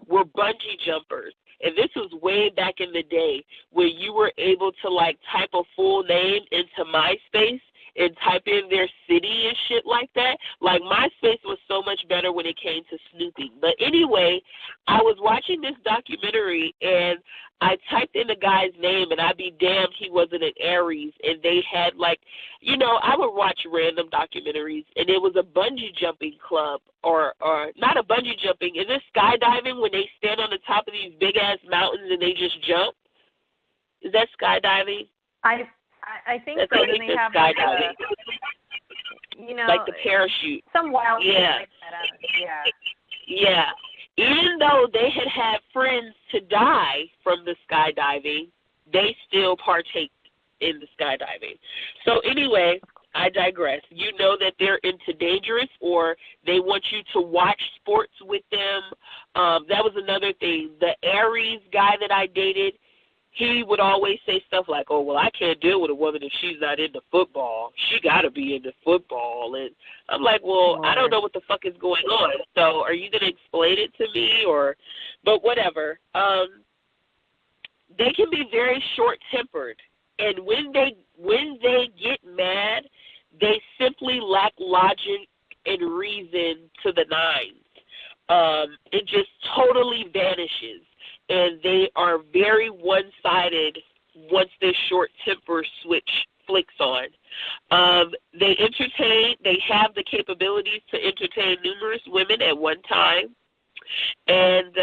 were bungee jumpers. And this was way back in the day where you were able to, like, type a full name into MySpace and type in their city and shit like that. Like, MySpace was so much better when it came to snooping. But anyway, I was watching this documentary, and I typed in the guy's name, and I'd be damned he wasn't an Aries. And they had, like, you know, I would watch random documentaries, and it was a bungee jumping club, or not a bungee jumping. Is it skydiving when they stand on the top of these big-ass mountains and they just jump? Is that skydiving? I think That's so. Then they have skydiving. You know, like the parachute. Some wild shit Yeah. like that. Yeah. Yeah. Even though they had friends to die from the skydiving, they still partake in the skydiving. So anyway, I digress. You know that they're into dangerous, or they want you to watch sports with them. That was another thing. The Aries guy that I dated, he would always say stuff like, oh, well, I can't deal with a woman if she's not into football. She got to be into football. And I'm like, well, I don't know what the fuck is going on. So are you going to explain it to me? But whatever. They can be very short-tempered. And when they get mad, they simply lack logic and reason to the nines. It just totally vanishes. And they are very one-sided once this short temper switch flicks on. They have the capabilities to entertain numerous women at one time. And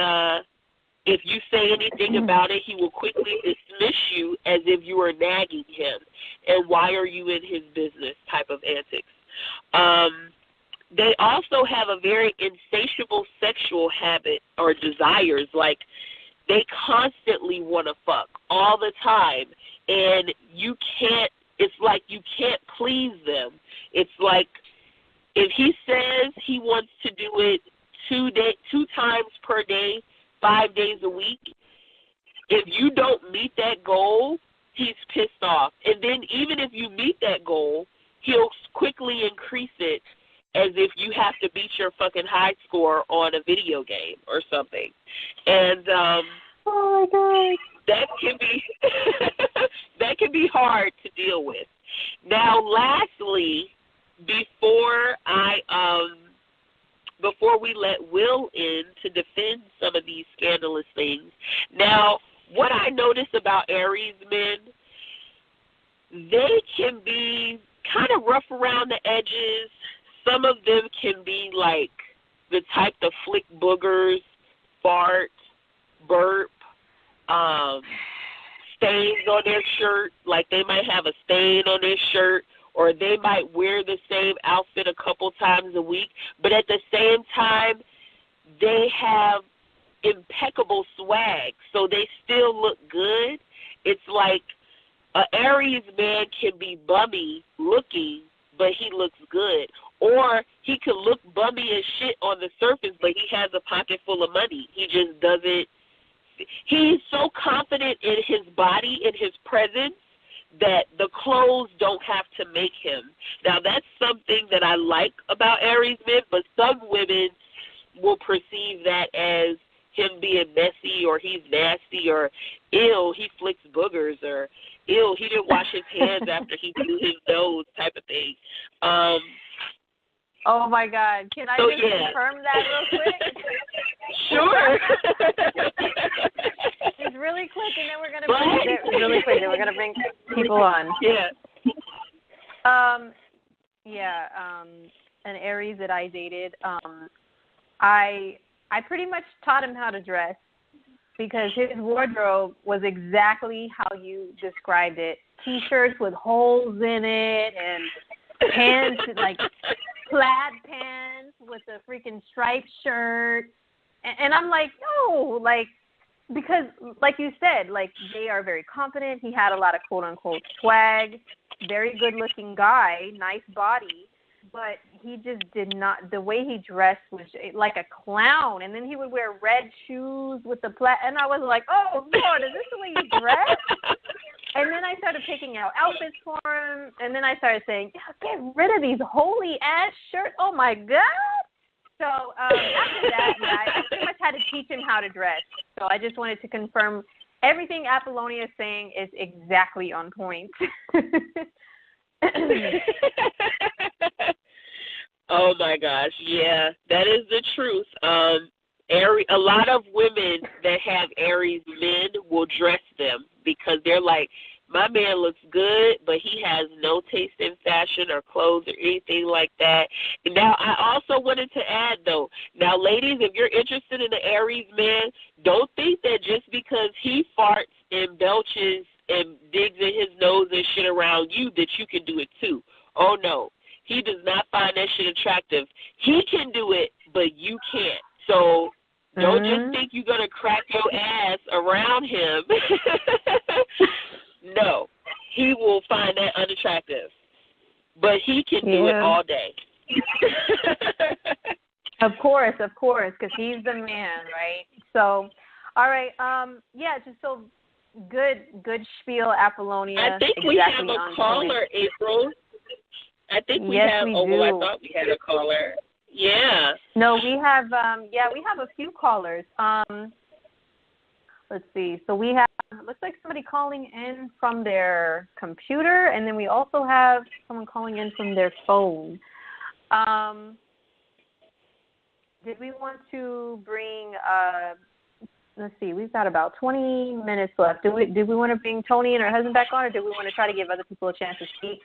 if you say anything about it, he will quickly dismiss you as if you are nagging him. And why are you in his business type of antics. They also have a very insatiable sexual habit or desires, like they constantly want to fuck all the time, and it's like you can't please them. It's like if he says he wants to do it 2 times per day, 5 days a week, if you don't meet that goal, he's pissed off. And then even if you meet that goal, he'll quickly increase it as if you have to beat your fucking high score on a video game or something. And oh my God, that can be hard to deal with. Now, lastly, before we let Will in to defend some of these scandalous things, now what I notice about Aries men, they can be kind of rough around the edges. Some of them can be like the type to flick boogers, fart, burp, stains on their shirt. Like they might have a stain on their shirt, or they might wear the same outfit a couple times a week, but at the same time, they have impeccable swag, so they still look good. It's like An Aries man can be bummy looking, but he looks good. Or he could look bummy as shit on the surface, but he has a pocket full of money. He just doesn't. He's so confident in his body, in his presence, that the clothes don't have to make him. Now, that's something that I like about Aries men, but some women will perceive that as him being messy, or he's nasty, or ill, he flicks boogers, or ill, he didn't wash his hands after he blew his nose, type of thing. Oh my God! Can I just confirm that real quick? Sure. Just really quick, and then we're gonna bring really quick. Then we're gonna bring people on. Yeah. An Aries that I dated. I pretty much taught him how to dress because his wardrobe was exactly how you described it. T-shirts with holes in it and pants like plaid pants with a freaking striped shirt. And I'm like, no, like, because like you said, like they are very confident. He had a lot of quote unquote swag, very good looking guy, nice body, but he just did not, the way he dressed was like a clown. And then he would wear red shoes with the plaid. And I was like, oh Lord, is this the way you dress? And then I started picking out outfits for him. And then I started saying, get rid of these holy ass shirts. Oh my God. So after that, I pretty much had to teach him how to dress. So I just wanted to confirm everything Appollonia is saying is exactly on point. Oh my gosh, yeah, that is the truth. A lot of women that have Aries men will dress them because they're like, my man looks good, but he has no taste in fashion or clothes or anything like that. And now, I also wanted to add, though, now, ladies, if you're interested in the Aries man, don't think that just because he farts and belches and digs in his nose and shit around you that you can do it too. Oh, no. He does not find that shit attractive. He can do it, but you can't. So don't just think you're going to crack your ass around him. No, he will find that unattractive. But he can do it all day. Of course, because he's the man, right? So, all right, just so good spiel, Apollonia. I think we have a caller, April. I think we have. We do. Well, I thought we had a caller. Yeah. No, we have. We have a few callers. Let's see. So we have. Looks like somebody calling in from their computer, and then we also have someone calling in from their phone. Did we want to bring? Let's see. We've got about 20 minutes left. Did we want to bring Tony and her husband back on, or did we want to try to give other people a chance to speak?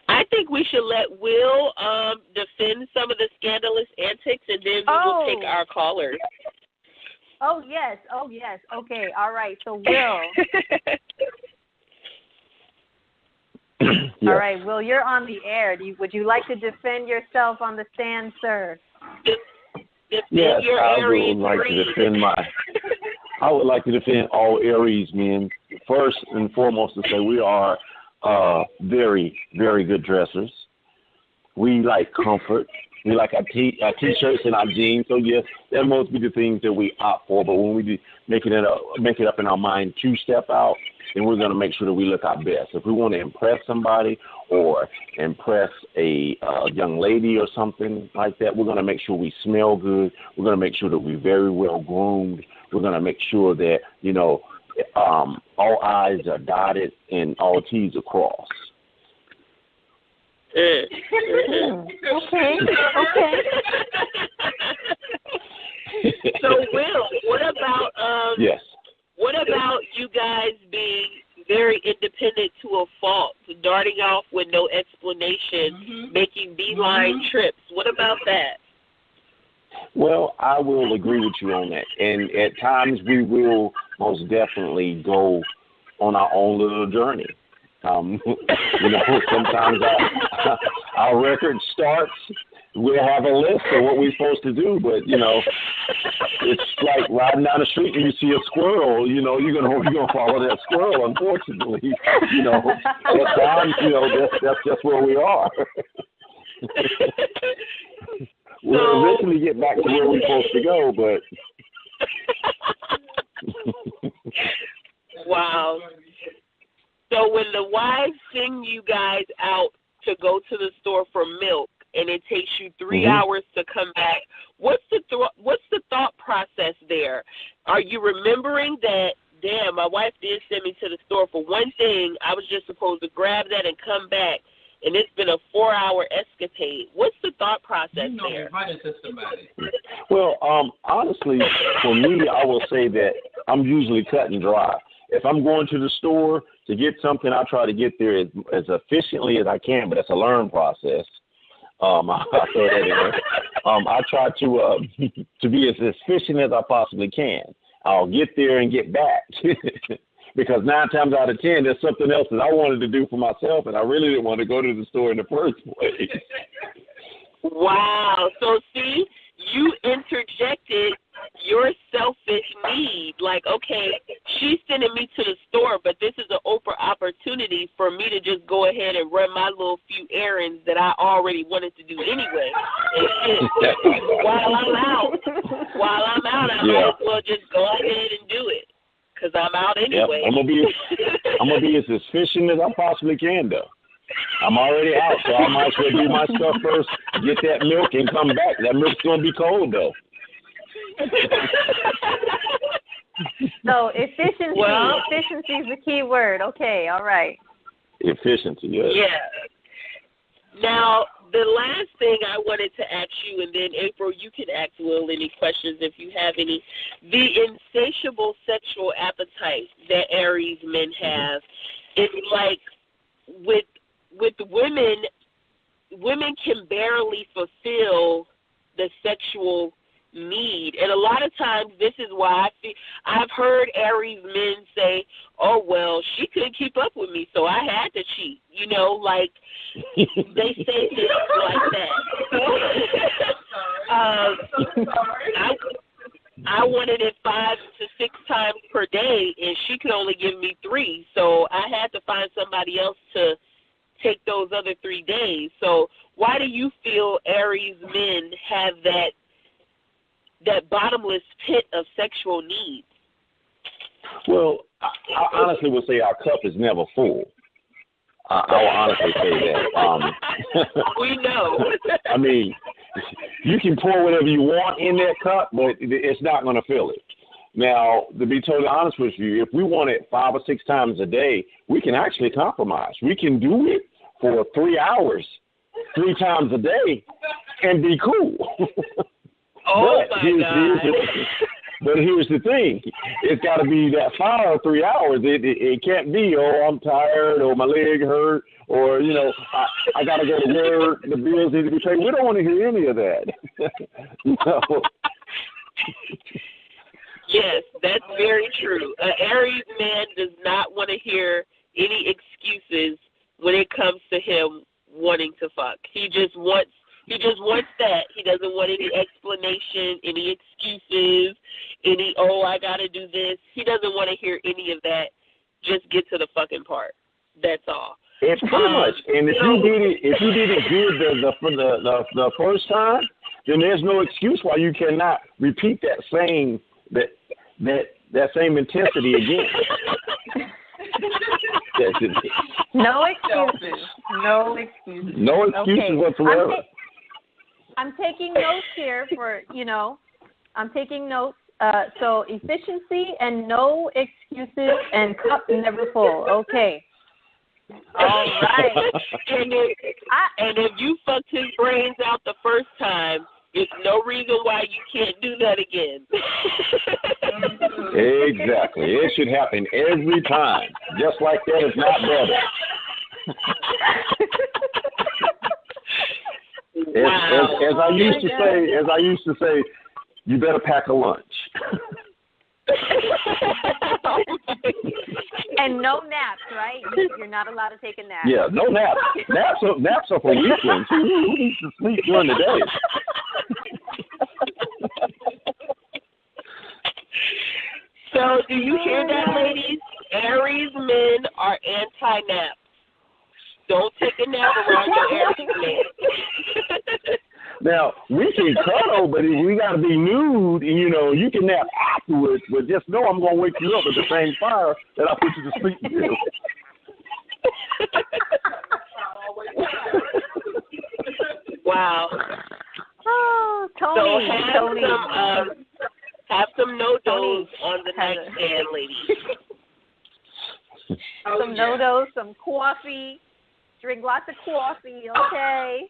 I think we should let Will defend some of the scandalous antics, and then we will take our callers. Oh, yes. Okay, all right. So, Will. Yes. All right, Will, you're on the air. Would you like to defend yourself on the stand, sir? Yes, I would like to defend I would like to defend all Aries men. First and foremost, to say we are very, very good dressers. We like comfort. We like our T-shirts and our jeans. So, yes, that must be the things that we opt for. But when we make it up in our mind to step out, then we're going to make sure that we look our best. If we want to impress somebody or impress a young lady or something like that, we're going to make sure we smell good. We're going to make sure that we're very well groomed. We're going to make sure that, all I's are dotted and all T's are crossed. Okay. So, Will, what about yes? What about you guys being very independent to a fault, darting off with no explanation, making beeline trips? What about that? Well, I will agree with you on that. And at times we will most definitely go on our own little journey. Sometimes our record starts we have a list of what we're supposed to do, but it's like riding down the street and you see a squirrel. You're gonna follow that squirrel. Unfortunately, at times, that's just where we are. We'll eventually get back to where we're supposed to go, but. Wow. So when the wives send you guys out to go to the store for milk, and it takes you 3 hours to come back, what's the thought process there? Are you remembering that, damn, my wife did send me to the store for one thing, I was just supposed to grab that and come back, and it's been a 4-hour escapade? What's the thought process there? Well, honestly, for me, I will say that I'm usually cut and dry. If I'm going to the store to get something, I try to get there as efficiently as I can, but it's a learned process. I throw that in there. I try to be as efficient as I possibly can. I'll get there and get back. Because 9 times out of 10, there's something else that I wanted to do for myself, and I really didn't want to go to the store in the first place. Wow. So, see, you interjected your selfish need. Like, okay, she's sending me to the store, but this is an open opportunity for me to just go ahead and run my little few errands that I already wanted to do anyway. And while I'm out, I might as well just go ahead and do it. Because I'm out anyway. Yep. I'm gonna be as efficient as I possibly can, though. I'm already out, so I might as well do my stuff first, get that milk, and come back. That milk's gonna be cold, though. So efficiency. Efficiency is the key word. Okay, all right. Efficiency, yes. Yeah. Now, the last thing I wanted to ask you, and then April, you can ask Will any questions if you have any. The insatiable sexual appetite that Aries men have, it's like with women can barely fulfill the sexual need. And a lot of times this is why I've heard Aries men say, oh, well, she couldn't keep up with me, so I had to cheat. Like they say things like that. I wanted it 5 to 6 times per day, and she could only give me 3. So I had to find somebody else to take those other 3 days. So why do you feel Aries men have that bottomless pit of sexual needs? Well, I honestly would say our cup is never full. I will honestly say that. We know. I mean, you can pour whatever you want in that cup, but it's not going to fill it. Now, to be totally honest with you, if we want it 5 or 6 times a day, we can actually compromise. We can do it for 3 hours, 3 times a day, and be cool. Oh, my God. But here's the thing. It's got to be that 5 or 3 hours. It can't be, oh, I'm tired, or my leg hurt, or, I got to go to work, the bills need to be paid. We don't want to hear any of that. Yes, that's very true. An Aries man does not want to hear any excuses when it comes to him wanting to fuck. He just wants that. He doesn't want any explanation, any excuses, I got to do this. He doesn't want to hear any of that. Just get to the fucking part. That's all. It's pretty much. And if you did it good the first time, then there's no excuse why you cannot repeat that same intensity again. No excuses. No excuses. No excuses whatsoever. I'm taking notes here I'm taking notes. So efficiency and no excuses and cup never full. Okay. All right. And if you fucked his brains out the first time, there's no reason why you can't do that again. Exactly. It should happen every time. Just like that, it's not better. Wow. As I used to say, you better pack a lunch. And no naps, right? You're not allowed to take a nap. Yeah, no naps. Naps are for weekends. Who needs to sleep during the day? So, do you hear that, ladies? Aries men are anti-naps. Don't take a nap around your Aries man. Now, we can cuddle, but we got to be nude, and, you can nap afterwards, but just know I'm going to wake you up at the same fire that I put you to sleep with. Wow. Oh, Tony. So have some no-dos on the nightstand, ladies. Some no-dos, some coffee. Drink lots of coffee, okay?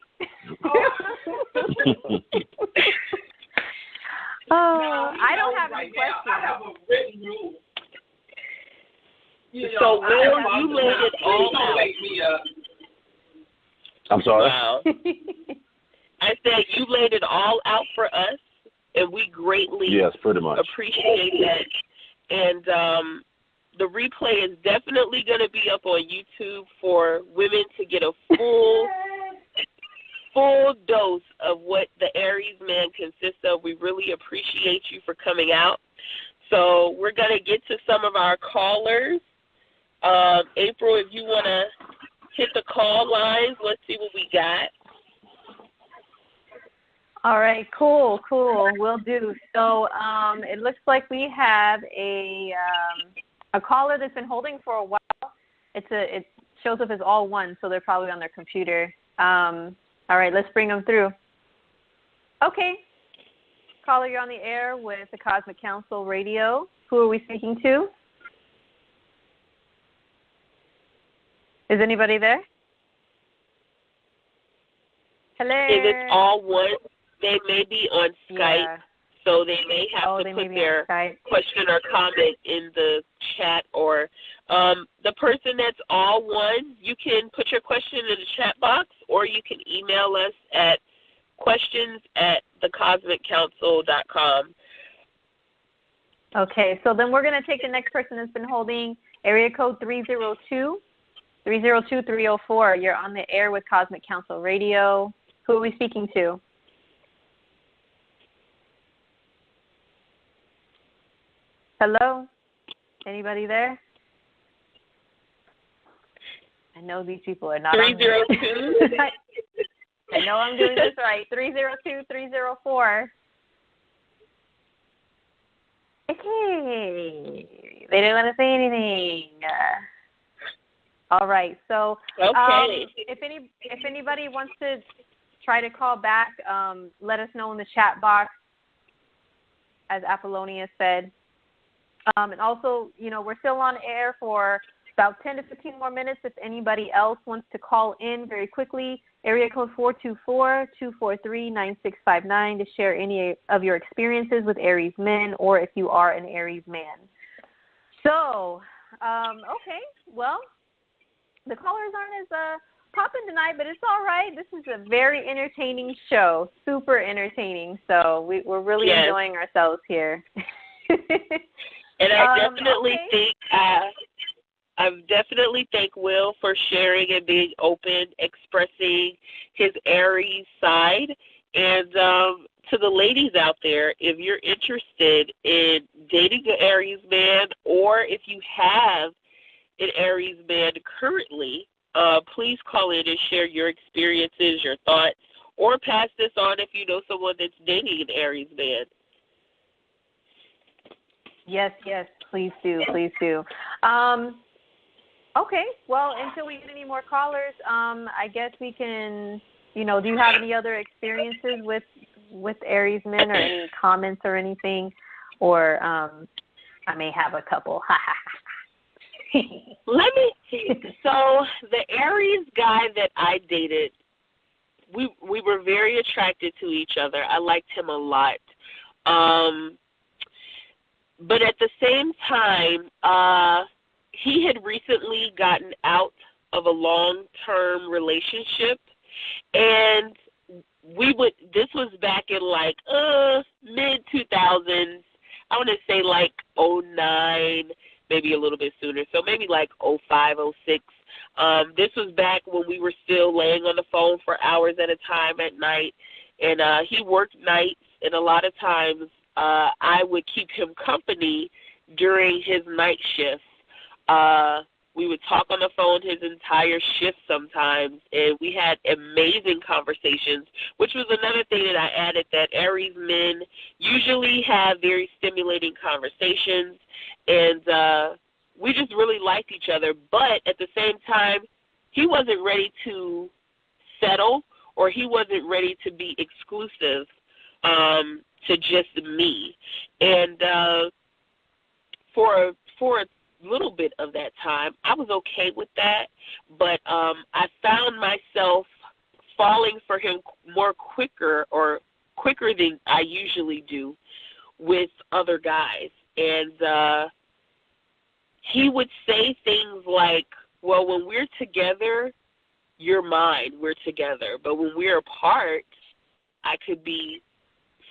I don't have any questions. So, Will, you laid it all out. I'm sorry? Wow. I said you laid it all out for us, and we greatly pretty much appreciate that. And the replay is definitely going to be up on YouTube for women to get a full dose of what the Aries man consists of. We really appreciate you for coming out. So we're going to get to some of our callers. April, if you want to hit the call lines, let's see what we got. All right, cool. Will do. So it looks like we have a caller that's been holding for a while. It shows up as all one, so they're probably on their computer. All right, let's bring them through. Okay. Caller, you're on the air with the Cosmic Council Radio. Who are we speaking to? Is anybody there? Hello? If it's all one, they may be on Skype, so they may have to put their question or comment in the chat, or the person that's all one, you can put your question in the chat box, or you can email us at questions@thecosmiccouncil.com. Okay, so then we're going to take the next person that's been holding, area code 302-304. You're on the air with Cosmic Council Radio. Who are we speaking to? Hello? Anybody there? I know these people are not 302. I know I'm doing this right. 302-304. Okay. They didn't want to say anything. All right. So if anybody wants to try to call back, let us know in the chat box, as Appollonia said. And also, we're still on air for about 10 to 15 more minutes. If anybody else wants to call in very quickly, area code 424-243-9659 to share any of your experiences with Aries men, or if you are an Aries man. So, okay, well, the callers aren't as popping tonight, but it's all right. This is a very entertaining show, super entertaining. So we're really enjoying ourselves here. And I definitely thank Will for sharing and being open, expressing his Aries side. And to the ladies out there, if you're interested in dating an Aries man, or if you have an Aries man currently, please call in and share your experiences, your thoughts, or pass this on if you know someone that's dating an Aries man. Yes, please do. Okay, well, until we get any more callers, I guess we can, do you have any other experiences with Aries men, or any comments or anything? Or I may have a couple. Let me see. So the Aries guy that I dated, we were very attracted to each other. I liked him a lot. But at the same time, he had recently gotten out of a long-term relationship, and this was back in mid-2000s. I want to say 2009, maybe a little bit sooner. So maybe like 05, 06. This was back when we were still laying on the phone for hours at a time at night. And he worked nights, and a lot of times I would keep him company during his night shifts. We would talk on the phone his entire shift sometimes, and we had amazing conversations, which was another thing that I added, that Aries men usually have very stimulating conversations, and we just really liked each other. But at the same time, he wasn't ready to settle, or he wasn't ready to be exclusive to just me. And for a little bit of that time, I was okay with that, but I found myself falling for him quicker than I usually do with other guys. And he would say things like, well, when we're together, you're mine, we're together. But when we're apart, I could be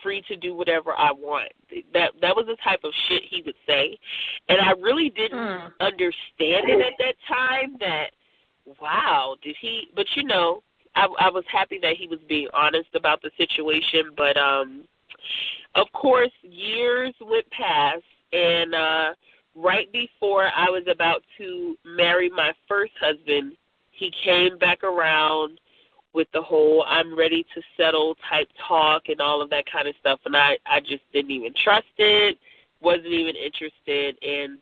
free to do whatever I want. That was the type of shit he would say. And I really didn't understand it at that time, that, wow, did he? But, you know, I was happy that he was being honest about the situation. But, of course, years went past, and right before I was about to marry my first husband, he came back around with the whole I'm ready to settle type talk and all of that kind of stuff. And I just didn't even trust it, wasn't even interested. And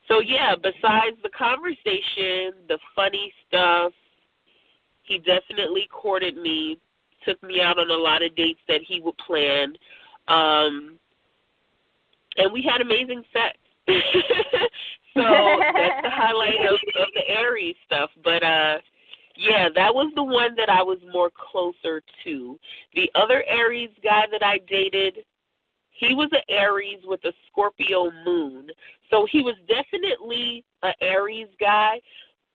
so, yeah, besides the conversation, the funny stuff, he definitely courted me, took me out on a lot of dates that he would plan. And we had amazing sex. So that's the highlight of the Aries stuff. But, yeah, that was the one that I was more closer to. The other Aries guy that I dated, he was an Aries with a Scorpio moon. So he was definitely an Aries guy,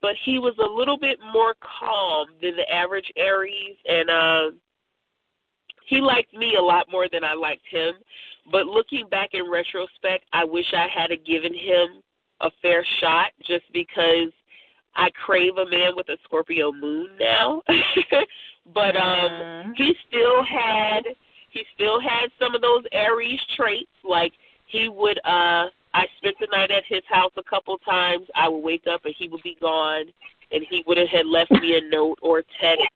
but he was a little bit more calm than the average Aries. And he liked me a lot more than I liked him. But looking back in retrospect, I wish I had given him a fair shot, just because I crave a man with a Scorpio moon now. But he still had some of those Aries traits. Like, he would I spent the night at his house a couple times. I would wake up and he would be gone, and he would have had left me a note or text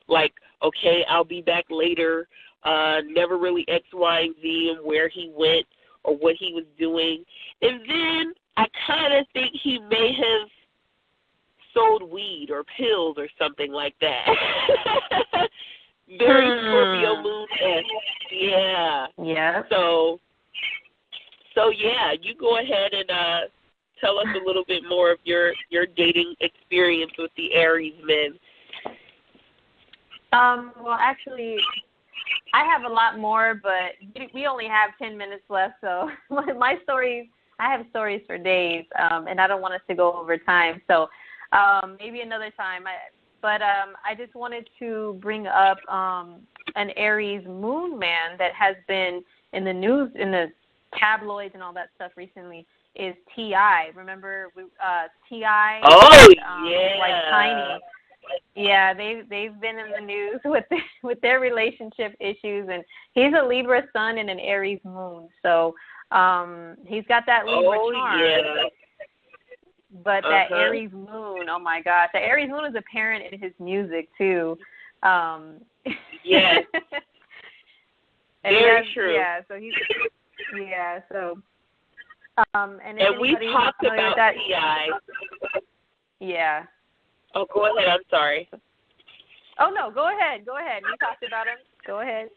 like, okay, I'll be back later. Never really X, Y, and Z and where he went or what he was doing. And then I kind of think he may have sold weed or pills or something like that. Very Scorpio moon-esque. Yeah. Yeah. So yeah, you go ahead and tell us a little bit more of your dating experience with the Aries men. Well, actually, I have a lot more, but we only have 10 minutes left, so my stories, I have stories for days, and I don't want us to go over time. So maybe another time. I just wanted to bring up an Aries moon man that has been in the news, in the tabloids and all that stuff recently, is T.I. Remember T.I.? Oh, yeah. Like Tiny. Yeah, they've been in the news with their relationship issues, and he's a Libra sun and an Aries moon. So he's got that Libra charm. Yeah. But that Aries moon, oh my gosh, the Aries moon is apparent in his music too. Yes. Very true. Yeah, so he's and we talked about T.I. Yeah. Oh, go ahead. I'm sorry. Oh no, go ahead. We talked about him. Go ahead.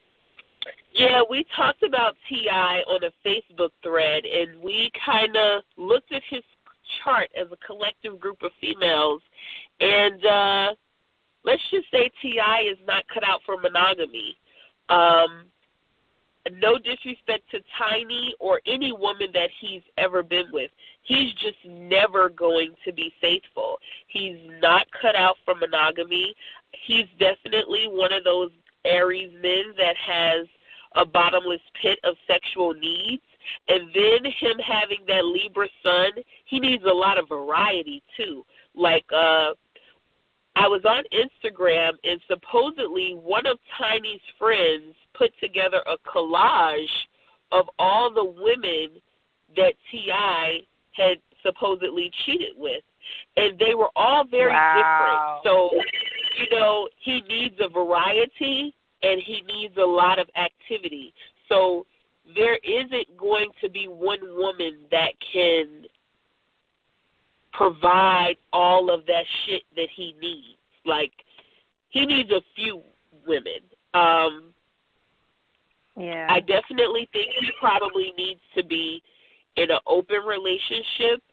Yeah, we talked about T.I. on a Facebook thread, and we kind of looked at his chart as a collective group of females, and let's just say T.I. is not cut out for monogamy. No disrespect to Tiny or any woman that he's ever been with. He's just never going to be faithful. He's not cut out for monogamy. He's definitely one of those Aries men that has a bottomless pit of sexual needs. And then him having that Libra sun, he needs a lot of variety too. Like, I was on Instagram, and supposedly one of Tiny's friends put together a collage of all the women that T.I. had supposedly cheated with. And they were all very different. So, he needs a variety, and he needs a lot of activity. So there isn't going to be one woman that can provide all of that shit that he needs. Like, he needs a few women. I definitely think he probably needs to be in an open relationship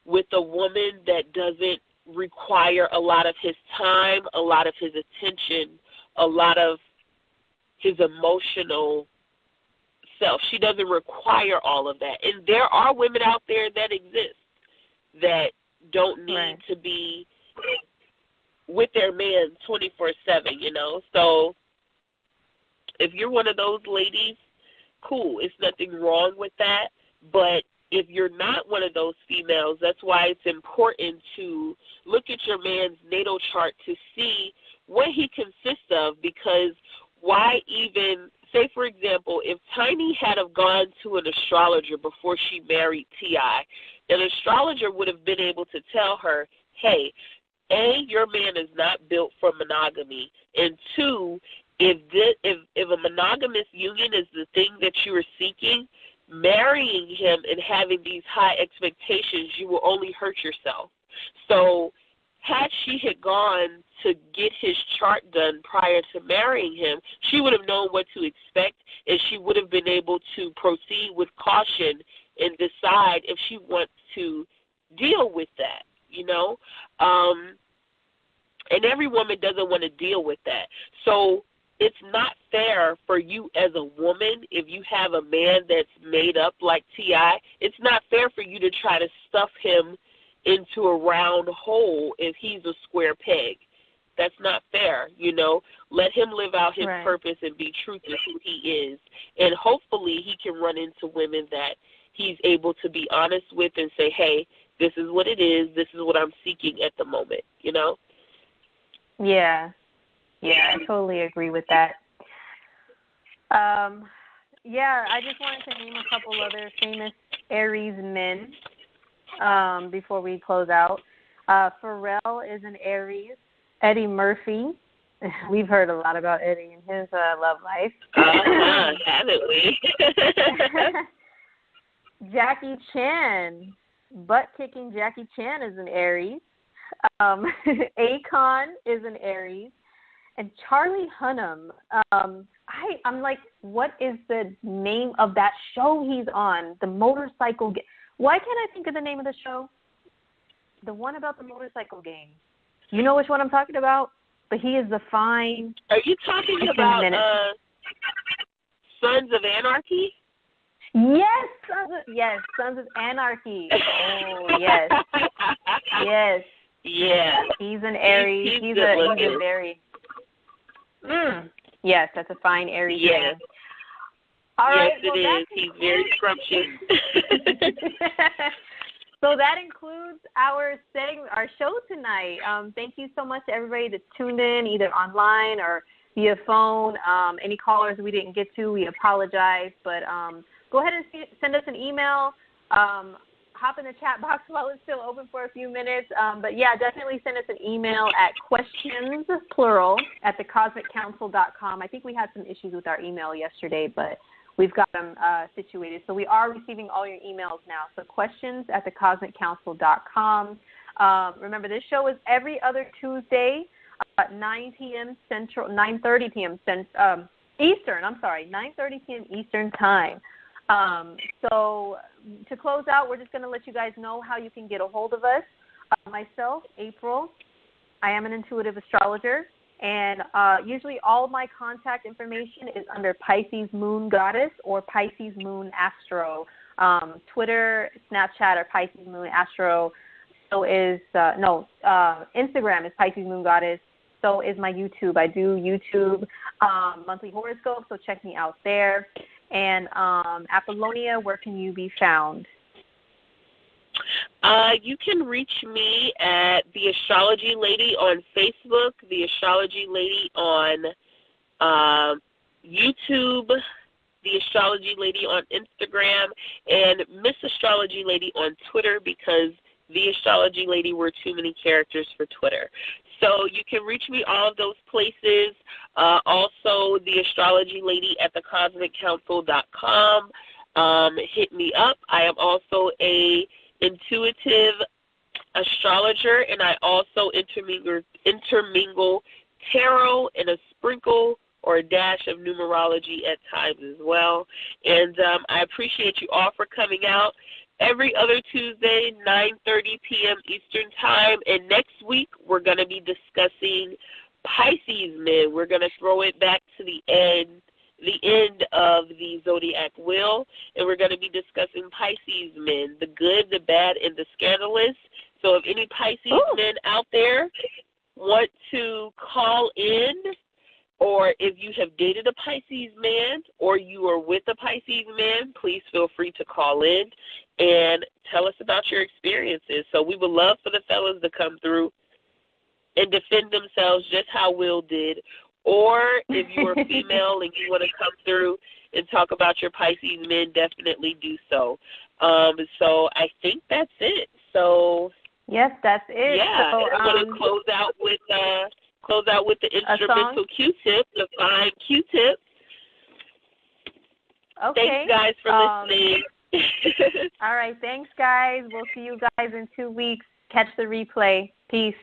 with a woman that doesn't require a lot of his time, a lot of his attention, a lot of his emotional self. She doesn't require all of that. And there are women out there that exist that don't need to be with their man 24/7, So if you're one of those ladies, cool. It's nothing wrong with that. But if you're not one of those females, that's why it's important to look at your man's natal chart to see what he consists of, because why even, say for example, if Tiny had have gone to an astrologer before she married T.I., an astrologer would have been able to tell her, hey, A, your man is not built for monogamy, and 2, if a monogamous union is the thing that you are seeking, marrying him and having these high expectations, you will only hurt yourself. So had she had gone to get his chart done prior to marrying him, she would have known what to expect, and she would have been able to proceed with caution and decide if she wants to deal with that, and every woman doesn't want to deal with that. So it's not fair for you as a woman, if you have a man that's made up like T.I., it's not fair for you to try to stuff him into a round hole if he's a square peg. That's not fair, Let him live out his purpose and be true to who he is. And hopefully he can run into women that he's able to be honest with and say, hey, this is what it is. This is what I'm seeking at the moment, Yeah, I totally agree with that. I just wanted to name a couple other famous Aries men before we close out. Pharrell is an Aries. Eddie Murphy. We've heard a lot about Eddie and his love life. Haven't we? Jackie Chan. Butt-kicking Jackie Chan is an Aries. Akon is an Aries. And Charlie Hunnam. I'm like, what is the name of that show he's on? The motorcycle game. Why can't I think of the name of the show? The one about the motorcycle game. You know which one I'm talking about? But he is the fine. Are you talking about Sons of Anarchy? Yes, Sons of Anarchy. Oh, yes. Yes. Yeah. He's an Aries. He's a very... Yes, that's a fine Aries man. All right, it is. He's very scrumptious. So that includes our show tonight. Thank you so much to everybody that's tuned in, either online or via phone. Any callers we didn't get to, we apologize. But go ahead and send us an email. Hop in the chat box while it's still open for a few minutes. But definitely send us an email at questions, plural, at thecosmiccouncil.com. I think we had some issues with our email yesterday, but we've got them situated. So we are receiving all your emails now. So questions at thecosmiccouncil.com. Remember, this show is every other Tuesday at 9 p.m. Central, 9:30 p.m. Eastern. 9:30 p.m. Eastern time. So to close out, we're just going to let you guys know how you can get a hold of us. Myself, April, I am an intuitive astrologer, and usually all my contact information is under Pisces Moon Goddess or Pisces Moon Astro. Twitter, Snapchat are Pisces Moon Astro. So is Instagram is Pisces Moon Goddess. so is my YouTube. I do YouTube monthly horoscope, so check me out there. And Appollonia, where can you be found? You can reach me at The Astrology Lady on Facebook, The Astrology Lady on YouTube, The Astrology Lady on Instagram, and Miss Astrology Lady on Twitter, because The Astrology Lady were too many characters for Twitter. So you can reach me all of those places. Also, The Astrology Lady at thecosmiccouncil.com. Hit me up. I am also a intuitive astrologer, and I also intermingle tarot and a sprinkle or a dash of numerology at times as well. And I appreciate you all for coming out every other Tuesday, 9:30 p.m. Eastern Time. And next week, we're going to be discussing Pisces men. We're going to throw it back to the end of the zodiac wheel, and we're going to be discussing Pisces men, the good, the bad, and the scandalous. So if any Pisces men out there want to call in, or if you have dated a Pisces man, or you are with a Pisces man, please feel free to call in and tell us about your experiences. So we would love for the fellas to come through and defend themselves just how Will did. Or if you are female and you want to come through and talk about your Pisces men, definitely do so. So I think that's it. So yes, that's it. Yeah, so, I'm going to close out with the instrumental Q-tip, the fine Q-tip. Okay. Thanks, guys, for listening. All right, thanks, guys. We'll see you guys in 2 weeks. Catch the replay. Peace.